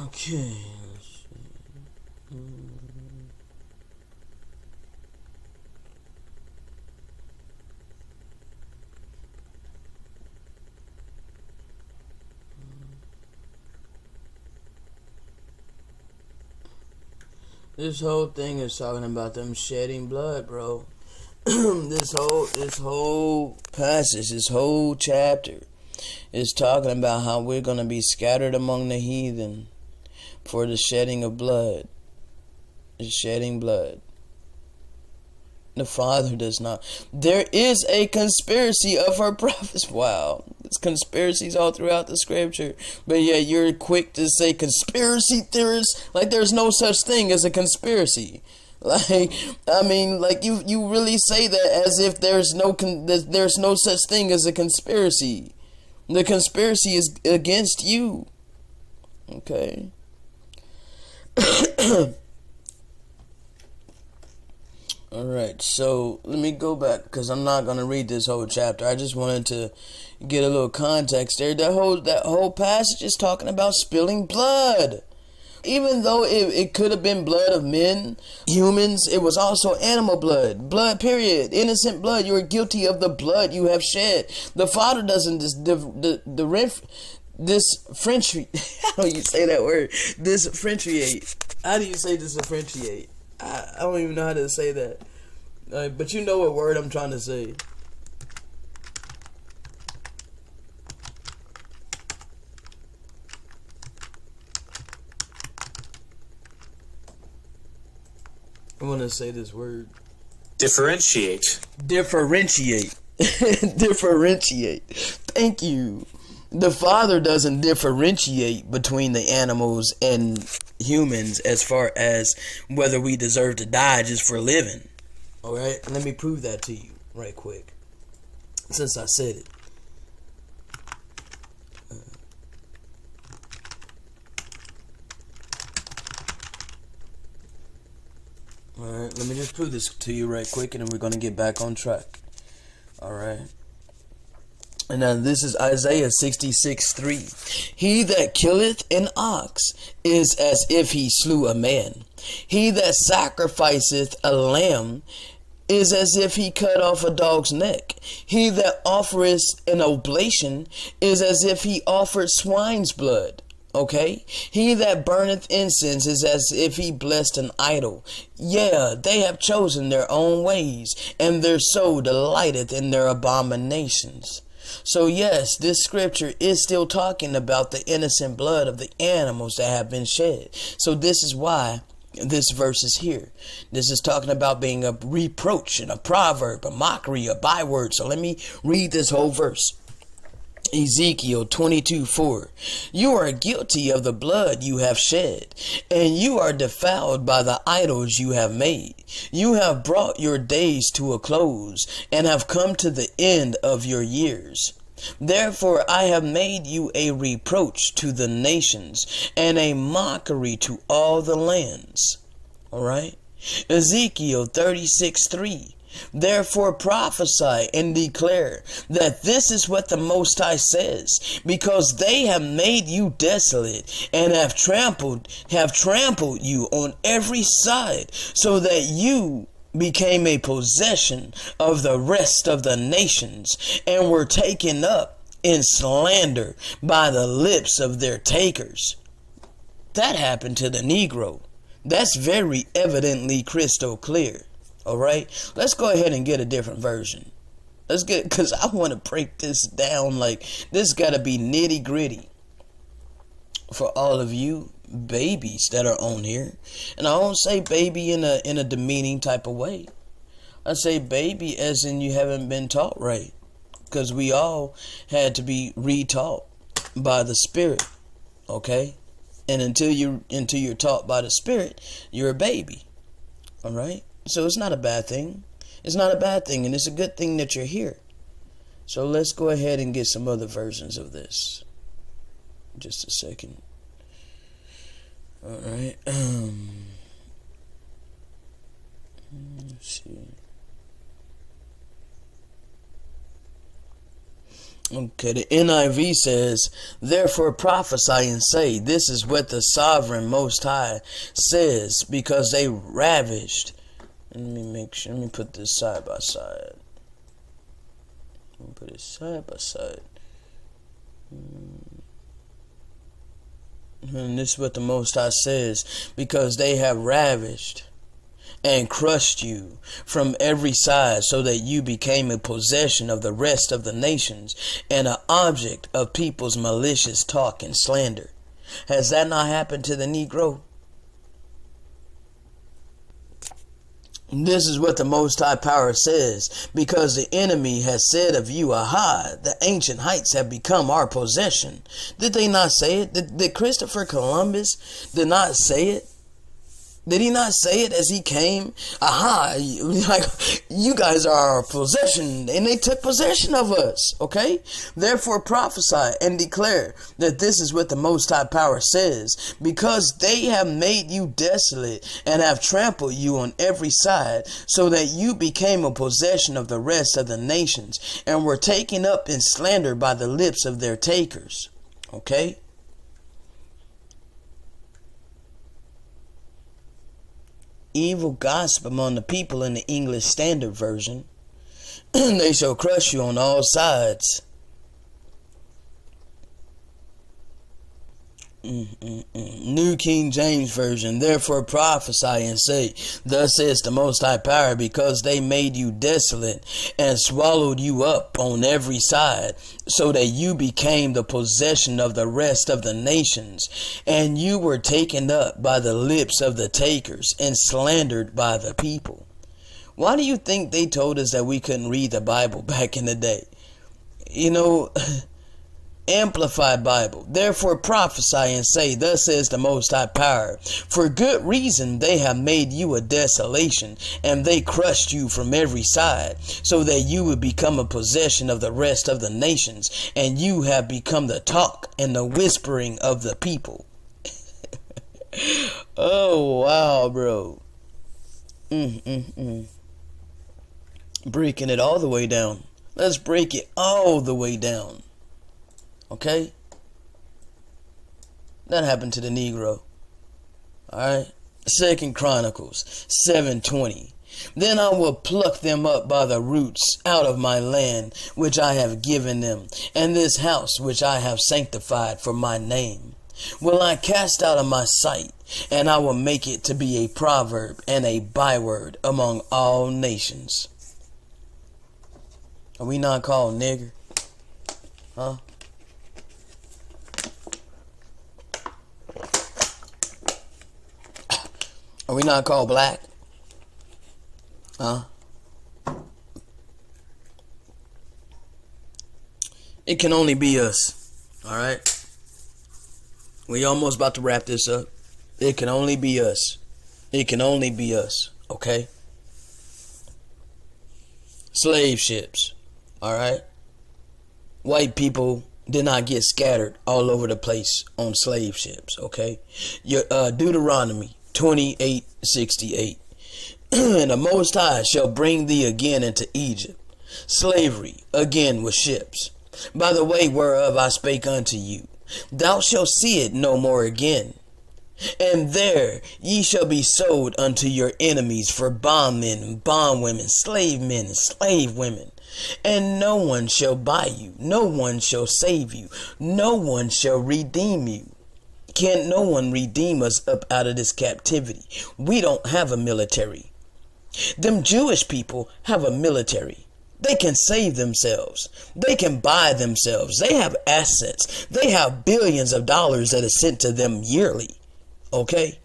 Okay, let's see. This whole thing is talking about them shedding blood, bro. This whole passage, this whole chapter is talking about how we're going to be scattered among the heathen for the shedding of blood. The shedding blood. The Father does not. There is a conspiracy of her prophets. Wow. There's conspiracies all throughout the scripture. But yeah, you're quick to say conspiracy theorists. Like there's no such thing as a conspiracy. Like, I mean, like you really say that as if there's no such thing as a conspiracy. The conspiracy is against you. Okay. Alright, so let me go back because I'm not going to read this whole chapter. I just wanted to get a little context there. That whole passage is talking about spilling blood. Even though it could have been blood of men, humans, it was also animal blood. Blood, period. Innocent blood. You are guilty of the blood you have shed. The Father doesn't how do you say that word? Differentiate. How do you say differentiate? I don't even know how to say that. But you know what word I'm trying to say. I want to say this word. Differentiate. Differentiate. Differentiate. Thank you. The Father doesn't differentiate between the animals and humans as far as whether we deserve to die just for living. Alright? Let me prove that to you right quick. Since I said it. Alright, let me just prove this to you right quick and then we're going to get back on track. Alright. And now this is Isaiah 66:3. He that killeth an ox is as if he slew a man. He that sacrificeth a lamb is as if he cut off a dog's neck. He that offereth an oblation is as if he offered swine's blood. Okay? He that burneth incense is as if he blessed an idol. Yeah, they have chosen their own ways, and their soul delighteth in their abominations. So yes, this scripture is still talking about the innocent blood of the animals that have been shed. So this is why this verse is here. This is talking about being a reproach and a proverb, a mockery, a byword. So let me read this whole verse. Ezekiel 22:4. You are guilty of the blood you have shed, and you are defiled by the idols you have made. You have brought your days to a close, and have come to the end of your years. Therefore I have made you a reproach to the nations, and a mockery to all the lands. Alright? Ezekiel 36:3. Therefore prophesy and declare that this is what the Most High says, because they have made you desolate and have trampled you on every side, so that you became a possession of the rest of the nations, and were taken up in slander by the lips of their takers. That happened to the Negro. That's very evidently crystal clear. Alright, let's go ahead and get a different version. Let's get, because I want to break this down. Like, this got to be nitty gritty for all of you babies that are on here. And I don't say baby in a demeaning type of way. I say baby as in you haven't been taught right, because we all had to be retaught by the Spirit. Okay, and until you're taught by the Spirit, you're a baby. Alright. So it's not a bad thing. It's not a bad thing, and it's a good thing that you're here. So let's go ahead and get some other versions of this. Just a second. Alright. Let's see. Okay, the NIV says, therefore prophesy and say, this is what the sovereign Most High says, because they ravished. Let me put this side by side. Let me put it side by side. And this is what the Most High says, because they have ravished and crushed you from every side, so that you became a possession of the rest of the nations, and an object of people's malicious talk and slander. Has that not happened to the Negro? This is what the Most High Power says, because the enemy has said of you, aha, the ancient heights have become our possession. Did they not say it? Did Christopher Columbus did not say it? Did he not say it as he came? Aha, like, you guys are our possession, and they took possession of us, okay? Therefore prophesy and declare that this is what the Most High Power says, because they have made you desolate and have trampled you on every side, so that you became a possession of the rest of the nations, and were taken up in slander by the lips of their takers, okay? Evil gossip among the people in the English Standard Version. They shall crush you on all sides. New King James Version. Therefore prophesy and say, thus says the Most High Power, because they made you desolate and swallowed you up on every side, so that you became the possession of the rest of the nations, and you were taken up by the lips of the takers and slandered by the people. Why do you think they told us that we couldn't read the Bible back in the day? You know, Amplified Bible. Therefore prophesy and say, thus says the Most High Power, for good reason they have made you a desolation, and they crushed you from every side, so that you would become a possession of the rest of the nations, and you have become the talk and the whispering of the people. Oh wow, bro. Breaking it all the way down. Let's break it all the way down. Okay? That happened to the Negro. Alright? 2 Chronicles 7:20. Then I will pluck them up by the roots out of my land which I have given them, and this house which I have sanctified for my name will I cast out of my sight, and I will make it to be a proverb and a byword among all nations. Are we not called nigger? Huh? Are we not called black? Huh? It can only be us. Alright? We almost about to wrap this up. It can only be us. It can only be us. Okay? Slave ships. Alright? White people did not get scattered all over the place on slave ships. Okay? Deuteronomy 28:68. And the Most High shall bring thee again into Egypt, slavery again with ships, by the way whereof I spake unto you. Thou shalt see it no more again. And there ye shall be sold unto your enemies for bondmen and bondwomen, slave men and slave women. And no one shall buy you, no one shall save you, no one shall redeem you. Can't no one redeem us up out of this captivity? We don't have a military. Them Jewish people have a military. They can save themselves. They can buy themselves. They have assets. They have billions of dollars that is sent to them yearly. Okay?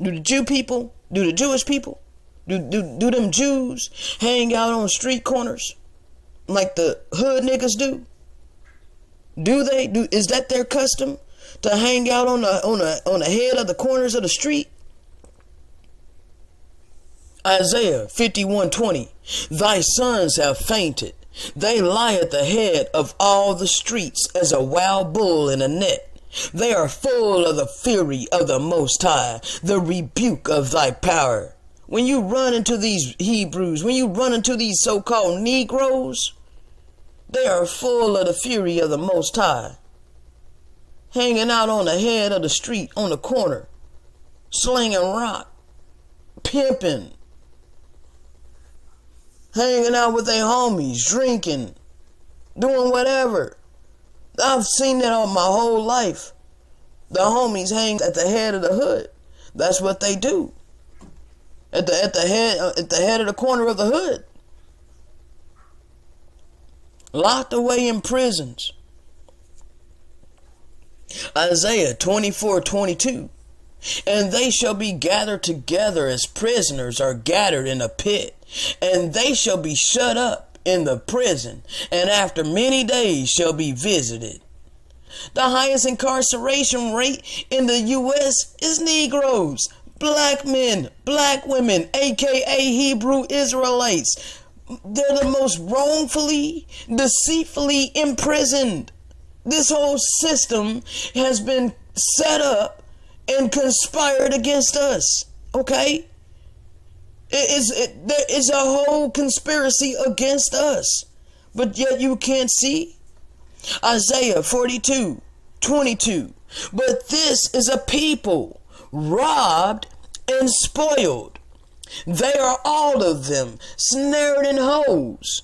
Do the Jewish people, do them Jews hang out on street corners like the hood niggas do? Do they? Is that their custom? To hang out on the head of the corners of the street? Isaiah 51:20. Thy sons have fainted. They lie at the head of all the streets as a wild bull in a net. They are full of the fury of the Most High, the rebuke of thy power. When you run into these Hebrews, when you run into these so-called Negroes, they are full of the fury of the Most High. Hanging out on the head of the street, on the corner, slinging rock, pimping, hanging out with their homies, drinking, doing whatever. I've seen that all my whole life. The homies hang at the head of the hood. That's what they do. At the head of the corner of the hood. Locked away in prisons. Isaiah 24:22. And they shall be gathered together as prisoners are gathered in a pit, and they shall be shut up in the prison, and after many days shall be visited. The highest incarceration rate in the U.S. is Negroes, black men, black women, aka Hebrew Israelites. They're the most wrongfully, deceitfully imprisoned. This whole system has been set up and conspired against us. Okay? There is a whole conspiracy against us. But yet you can't see. Isaiah 42:22. But this is a people robbed and spoiled. They are all of them snared in holes.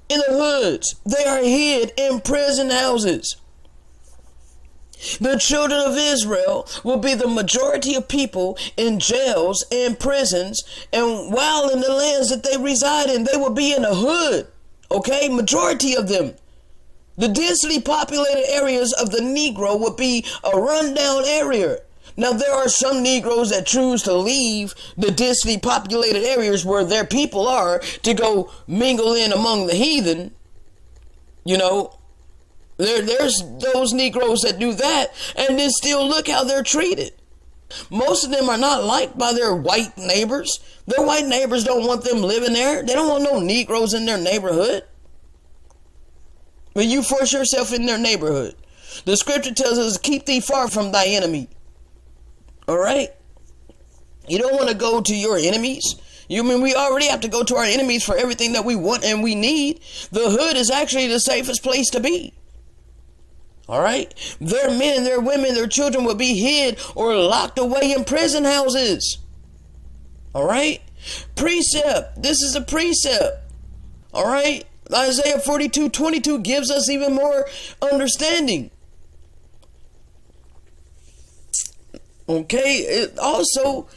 In the hoods, they are hid in prison houses. The children of Israel will be the majority of people in jails and prisons, and while in the lands that they reside in, they will be in the hood. Okay, majority of them. The densely populated areas of the Negro will be a rundown area. Now, there are some Negroes that choose to leave the densely populated areas where their people are to go mingle in among the heathen. You know, there's those Negroes that do that, and then still look how they're treated. Most of them are not liked by their white neighbors. Their white neighbors don't want them living there. They don't want no Negroes in their neighborhood. But you force yourself in their neighborhood. The scripture tells us, keep thee far from thy enemy. All right? You don't want to go to your enemies. You mean we already have to go to our enemies for everything that we want and we need? The hood is actually the safest place to be. All right? Their men, their women, their children will be hid or locked away in prison houses. All right? Precept. This is a precept. All right? Isaiah 42:22 gives us even more understanding. Okay? Also,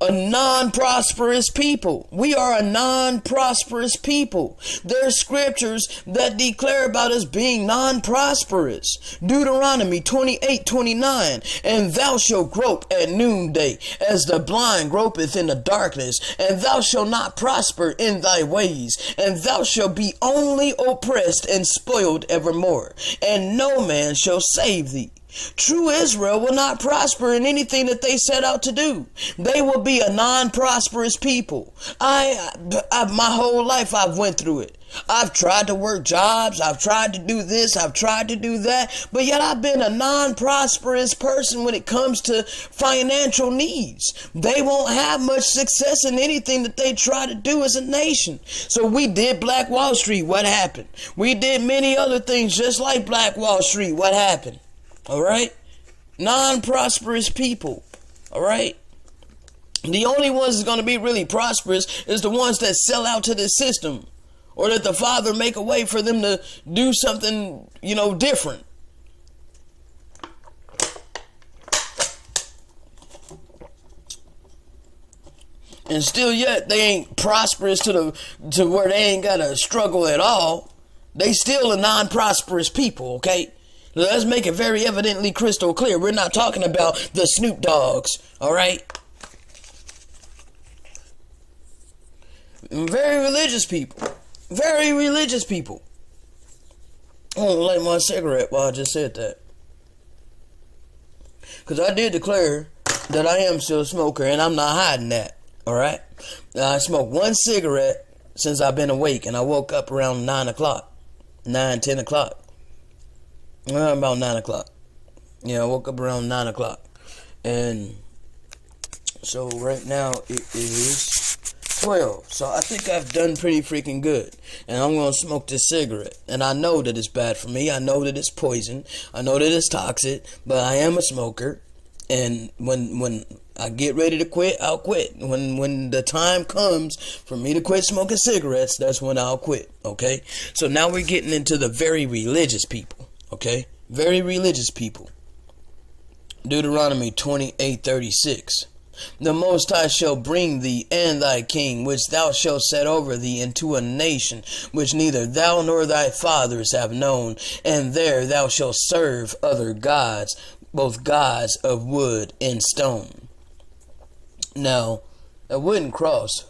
a non-prosperous people. We are a non-prosperous people. There are scriptures that declare about us being non-prosperous. Deuteronomy 28:29, and thou shalt grope at noonday, as the blind gropeth in the darkness, and thou shalt not prosper in thy ways, and thou shalt be only oppressed and spoiled evermore, and no man shall save thee. True Israel will not prosper in anything that they set out to do. They will be a non-prosperous people. I my whole life I've went through it. I've tried to work jobs. I've tried to do this. I've tried to do that. But yet I've been a non-prosperous person when it comes to financial needs. They won't have much success in anything that they try to do as a nation. So we did Black Wall Street. What happened? We did many other things just like Black Wall Street. What happened? All right? Non-prosperous people. All right? The only ones that's going to be really prosperous is the ones that sell out to the system, or that the Father make a way for them to do something, different. And still yet they ain't prosperous to where they ain't got to struggle at all. They still a non-prosperous people, okay? Let's make it very evidently crystal clear. We're not talking about the Snoop Dogs, all right? Very religious people. Very religious people. I don't light my cigarette while I just said that. Because I did declare that I am still a smoker, and I'm not hiding that, all right? I smoked one cigarette since I've been awake, and I woke up around 9 o'clock, 10 o'clock. About 9 o'clock. Yeah, I woke up around 9 o'clock. And so right now it is 12. So I think I've done pretty freaking good. And I'm going to smoke this cigarette. And I know that it's bad for me. I know that it's poison. I know that it's toxic. But I am a smoker. And when I get ready to quit, I'll quit. When the time comes for me to quit smoking cigarettes, that's when I'll quit. Okay? So now we're getting into the very religious people. Okay, very religious people. Deuteronomy 28:36. The Most High shall bring thee and thy king, which thou shalt set over thee, into a nation which neither thou nor thy fathers have known, and there thou shalt serve other gods, both gods of wood and stone. Now, a wooden cross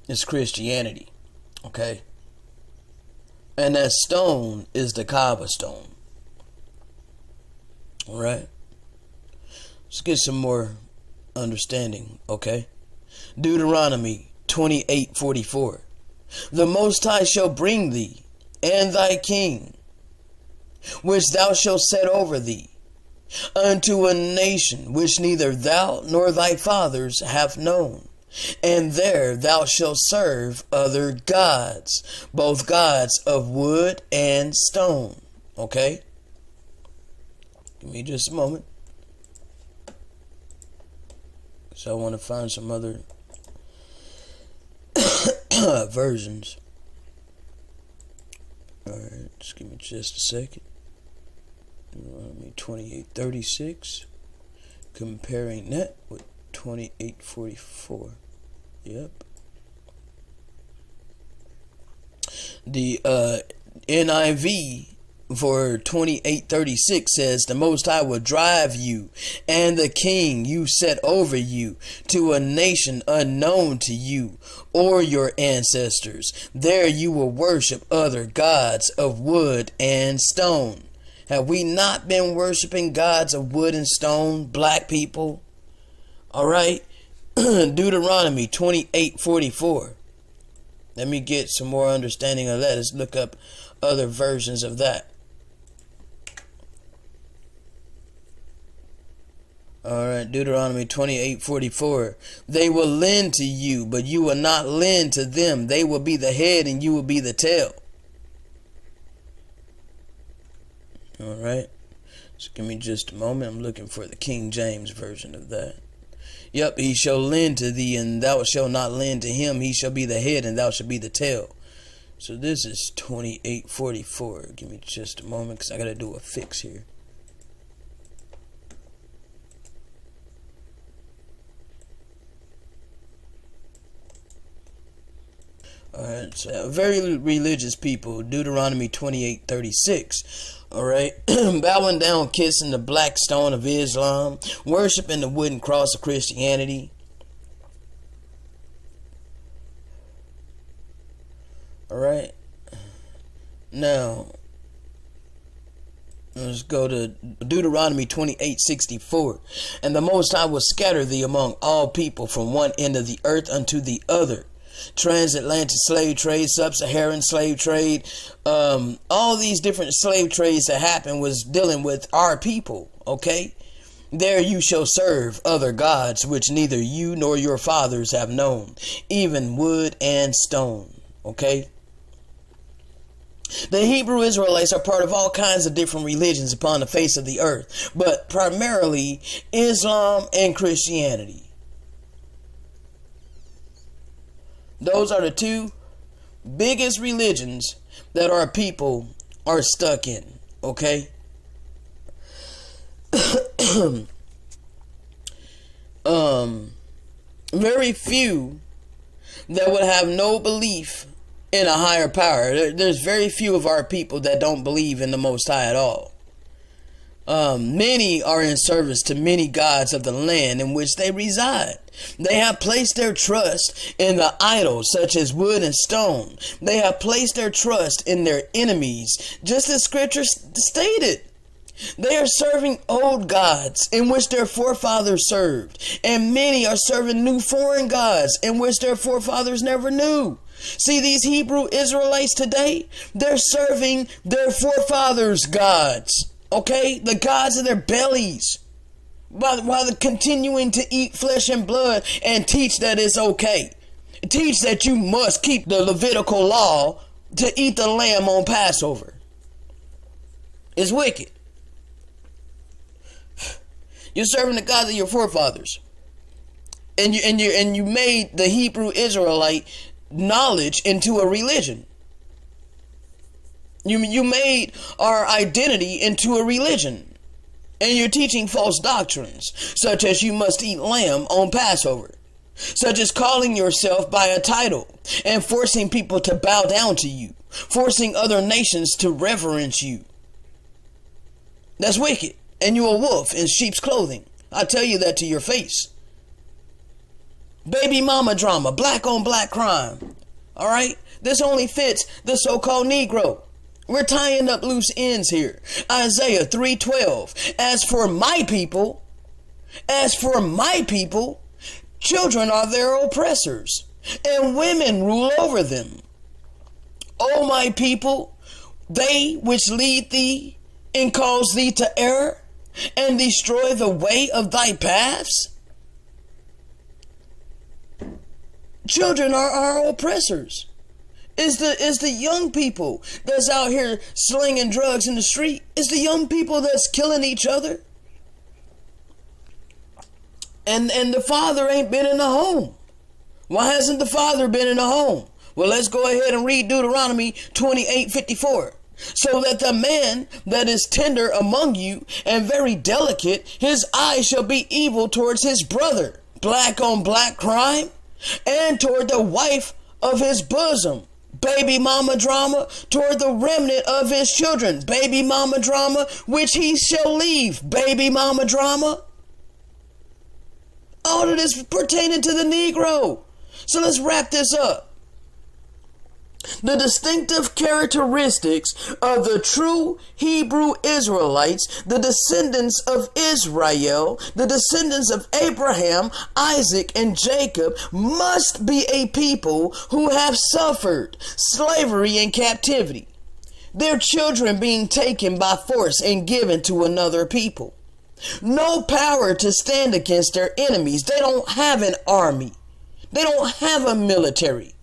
is Christianity, okay? And that stone is the Kaaba stone. All right, let's get some more understanding, okay? Deuteronomy 28:44. The Most High shall bring thee and thy king, which thou shalt set over thee, unto a nation which neither thou nor thy fathers have known, and there thou shalt serve other gods, both gods of wood and stone. Okay? Give me just a moment. So I want to find some other versions. Alright, just give me just a second. Deuteronomy 28:36. Comparing that with 28:44. Yep. The NIV for 28:36 says, the Most High will drive you and the king you set over you to a nation unknown to you or your ancestors. There you will worship other gods of wood and stone. Have we not been worshiping gods of wood and stone, black people? All right. Deuteronomy 28:44. Let me get some more understanding of that. Let's look up other versions of that. Alright, Deuteronomy 28:44. They will lend to you, but you will not lend to them. They will be the head and you will be the tail. Alright. So give me just a moment. I'm looking for the King James version of that. Yep, he shall lend to thee, and thou shalt not lend to him. He shall be the head, and thou shalt be the tail. So this is 28:44. Give me just a moment, because I got to do a fix here. Alright, so very religious people, Deuteronomy 28:36. Alright, bowing down, kissing the black stone of Islam, worshiping the wooden cross of Christianity. Alright, now let's go to Deuteronomy 28:64. And the Most High will scatter thee among all people from one end of the earth unto the other. Transatlantic slave trade, sub-Saharan slave trade, all these different slave trades that happened was dealing with our people, okay? There you shall serve other gods which neither you nor your fathers have known, even wood and stone, okay? The Hebrew Israelites are part of all kinds of different religions upon the face of the earth, but primarily Islam and Christianity. Those are the two biggest religions that our people are stuck in, okay? Very few that would have no belief in a higher power. There's very few of our people that don't believe in the Most High at all. Many are in service to many gods of the land in which they reside. They have placed their trust in the idols such as wood and stone. They have placed their trust in their enemies, just as scripture stated. They are serving old gods in which their forefathers served, and many are serving new foreign gods in which their forefathers never knew. See, these Hebrew Israelites today, they're serving their forefathers' gods. Okay, the gods of their bellies, while they're continuing to eat flesh and blood and teach that it's okay. Teach that you must keep the Levitical law to eat the lamb on Passover. It's wicked. You're serving the gods of your forefathers, and you made the Hebrew Israelite knowledge into a religion. You made our identity into a religion, and you're teaching false doctrines, such as you must eat lamb on Passover, such as calling yourself by a title and forcing people to bow down to you, forcing other nations to reverence you. That's wicked, and you're a wolf in sheep's clothing. I tell you that to your face. Baby mama drama, black on black crime. All right, this only fits the so-called Negro. We're tying up loose ends here. Isaiah 3:12. As for my people, children are their oppressors, and women rule over them. O my people, they which lead thee and cause thee to err, and destroy the way of thy paths. Children are our oppressors. Is the young people that's out here slinging drugs in the street. Is the young people that's killing each other. And the father ain't been in the home. Why hasn't the father been in the home? Well, let's go ahead and read Deuteronomy 28:54. So that the man that is tender among you and very delicate, his eye shall be evil towards his brother, black on black crime, and toward the wife of his bosom, baby mama drama, toward the remnant of his children, baby mama drama, which he shall leave, baby mama drama. All of this pertaining to the Negro. So let's wrap this up. The distinctive characteristics of the true Hebrew Israelites, the descendants of Israel, the descendants of Abraham, Isaac, and Jacob, must be a people who have suffered slavery and captivity, their children being taken by force and given to another people. No power to stand against their enemies. They don't have an army. They don't have a military.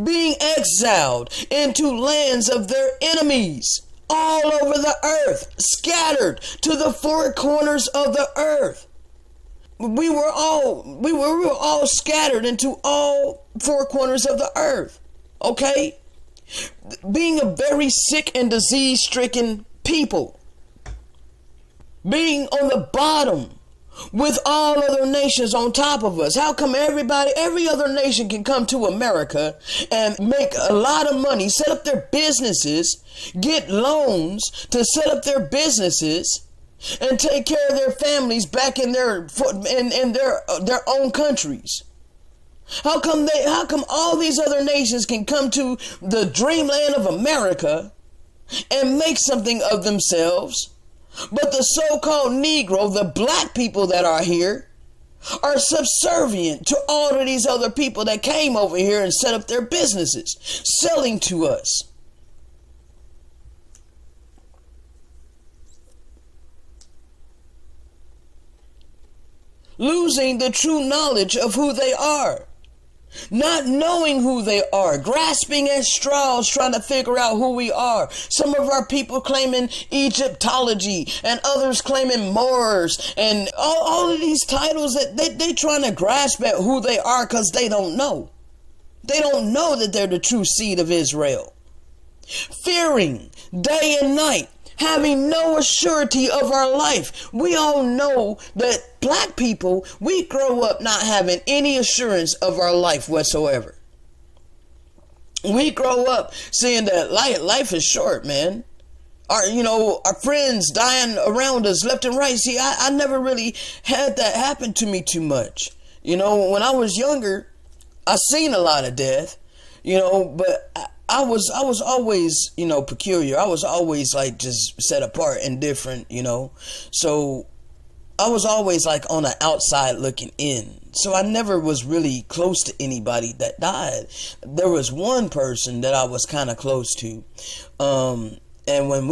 Being exiled into lands of their enemies all over the earth, scattered to the four corners of the earth. We were all scattered into all four corners of the earth. Okay? Being a very sick and disease-stricken people. Being on the bottom with all other nations on top of us. How come every other nation can come to America and make a lot of money, set up their businesses, get loans to set up their businesses, and take care of their families back in their own countries? How come all these other nations can come to the dreamland of America and make something of themselves? But the so-called Negro, the black people that are here, are subservient to all of these other people that came over here and set up their businesses, selling to us. Losing the true knowledge of who they are. Not knowing who they are, grasping at straws, trying to figure out who we are. Some of our people claiming Egyptology and others claiming Moors and all of these titles that they trying to grasp at who they are because they don't know. They don't know that they're the true seed of Israel. Fearing day and night, having no assurity of our life. We all know that black people, we grow up not having any assurance of our life whatsoever. We grow up seeing that life is short, man. Our friends dying around us left and right. See, I never really had that happen to me too much. When I was younger, I seen a lot of death, but I was always, peculiar. I was always like just set apart and different, So I was always like on the outside looking in. So I never was really close to anybody that died. There was one person that I was kind of close to. And when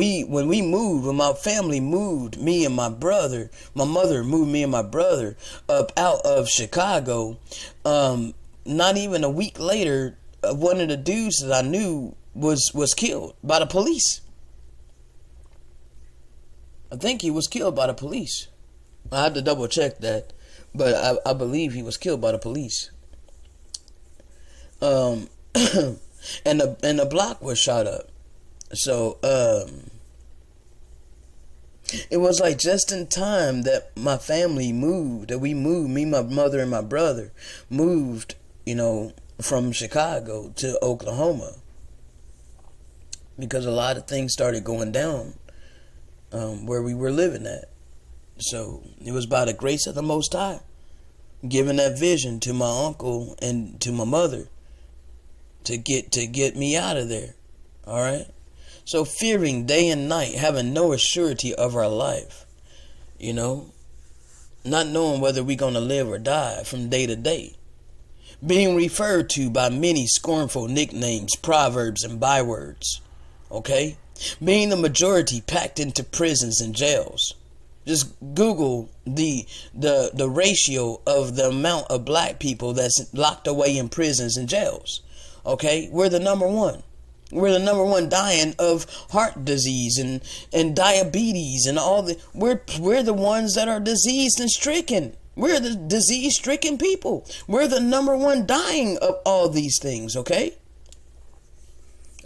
my family moved, me and my brother, my mother moved me and my brother up out of Chicago, not even a week later, one of the dudes that I knew was killed by the police. I think he was killed by the police. I had to double check that, but I believe he was killed by the police. And the block was shot up. So it was like just in time that my family moved, me, my mother and my brother moved, from Chicago to Oklahoma, because a lot of things started going down where we were living at. So it was by the grace of the Most High, giving that vision to my uncle and to my mother to get me out of there. All right. So fearing day and night, having no assurity of our life, not knowing whether we're going to live or die from day to day. Being referred to by many scornful nicknames, proverbs, and bywords. Okay? Being the majority packed into prisons and jails. Just Google the ratio of the amount of black people that's locked away in prisons and jails. Okay? We're the number one. We're the number one dying of heart disease and diabetes and all the. We're the ones that are diseased and stricken. We're the disease-stricken people. We're the number one dying of all these things, okay?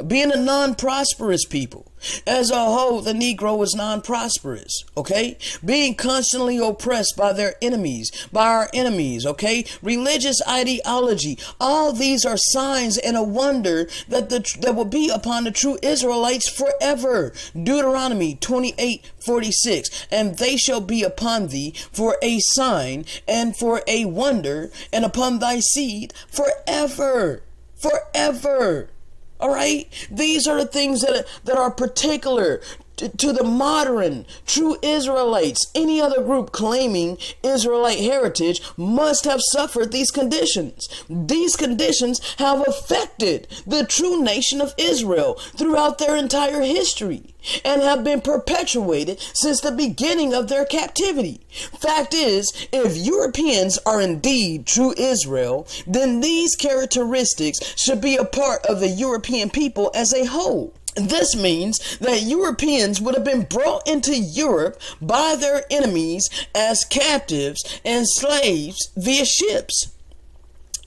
Being a non-prosperous people. As a whole, the Negro is non-prosperous, okay? Being constantly oppressed by their enemies, by our enemies, okay? Religious ideology. All these are signs and a wonder that will be upon the true Israelites forever. Deuteronomy 28:46. And they shall be upon thee for a sign and for a wonder, and upon thy seed forever. Forever. All right, these are the things that are particular to the modern true Israelites, any other group claiming Israelite heritage must have suffered these conditions. These conditions have affected the true nation of Israel throughout their entire history and have been perpetuated since the beginning of their captivity. Fact is, if Europeans are indeed true Israel, then these characteristics should be a part of the European people as a whole. This means that Europeans would have been brought into Europe by their enemies as captives and slaves via ships.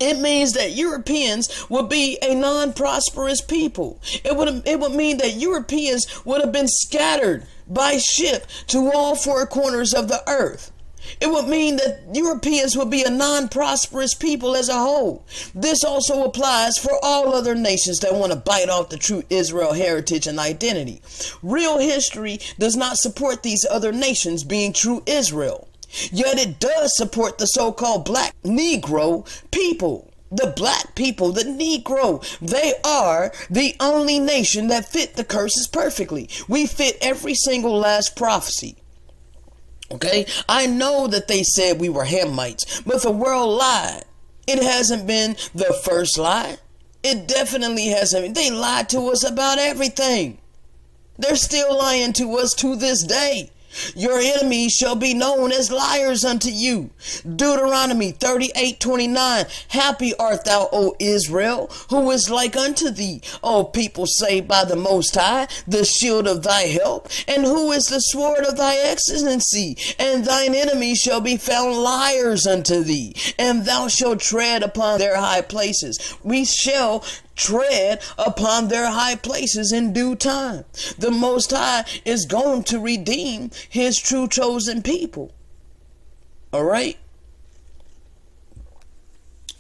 It means that Europeans would be a non-prosperous people. It would mean that Europeans would have been scattered by ship to all four corners of the earth. It would mean that Europeans would be a non-prosperous people as a whole. This also applies for all other nations that want to bite off the true Israel heritage and identity. Real history does not support these other nations being true Israel. Yet it does support the so-called black Negro people. The black people, the Negro, they are the only nation that fit the curses perfectly. We fit every single last prophecy. Okay, I know that they said we were Hamites, but the world lied. It hasn't been the first lie. It definitely hasn't. They lied to us about everything. They're still lying to us to this day. Your enemies shall be known as liars unto you. Deuteronomy 38:29. Happy art thou, O Israel, who is like unto thee, O people saved by the Most High, the shield of thy help, and who is the sword of thy excellency. And thine enemies shall be found liars unto thee, and thou shalt tread upon their high places. We shall tread upon their high places in due time. The Most High is going to redeem his true chosen people. All right?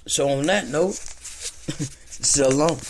So on that note, shalom.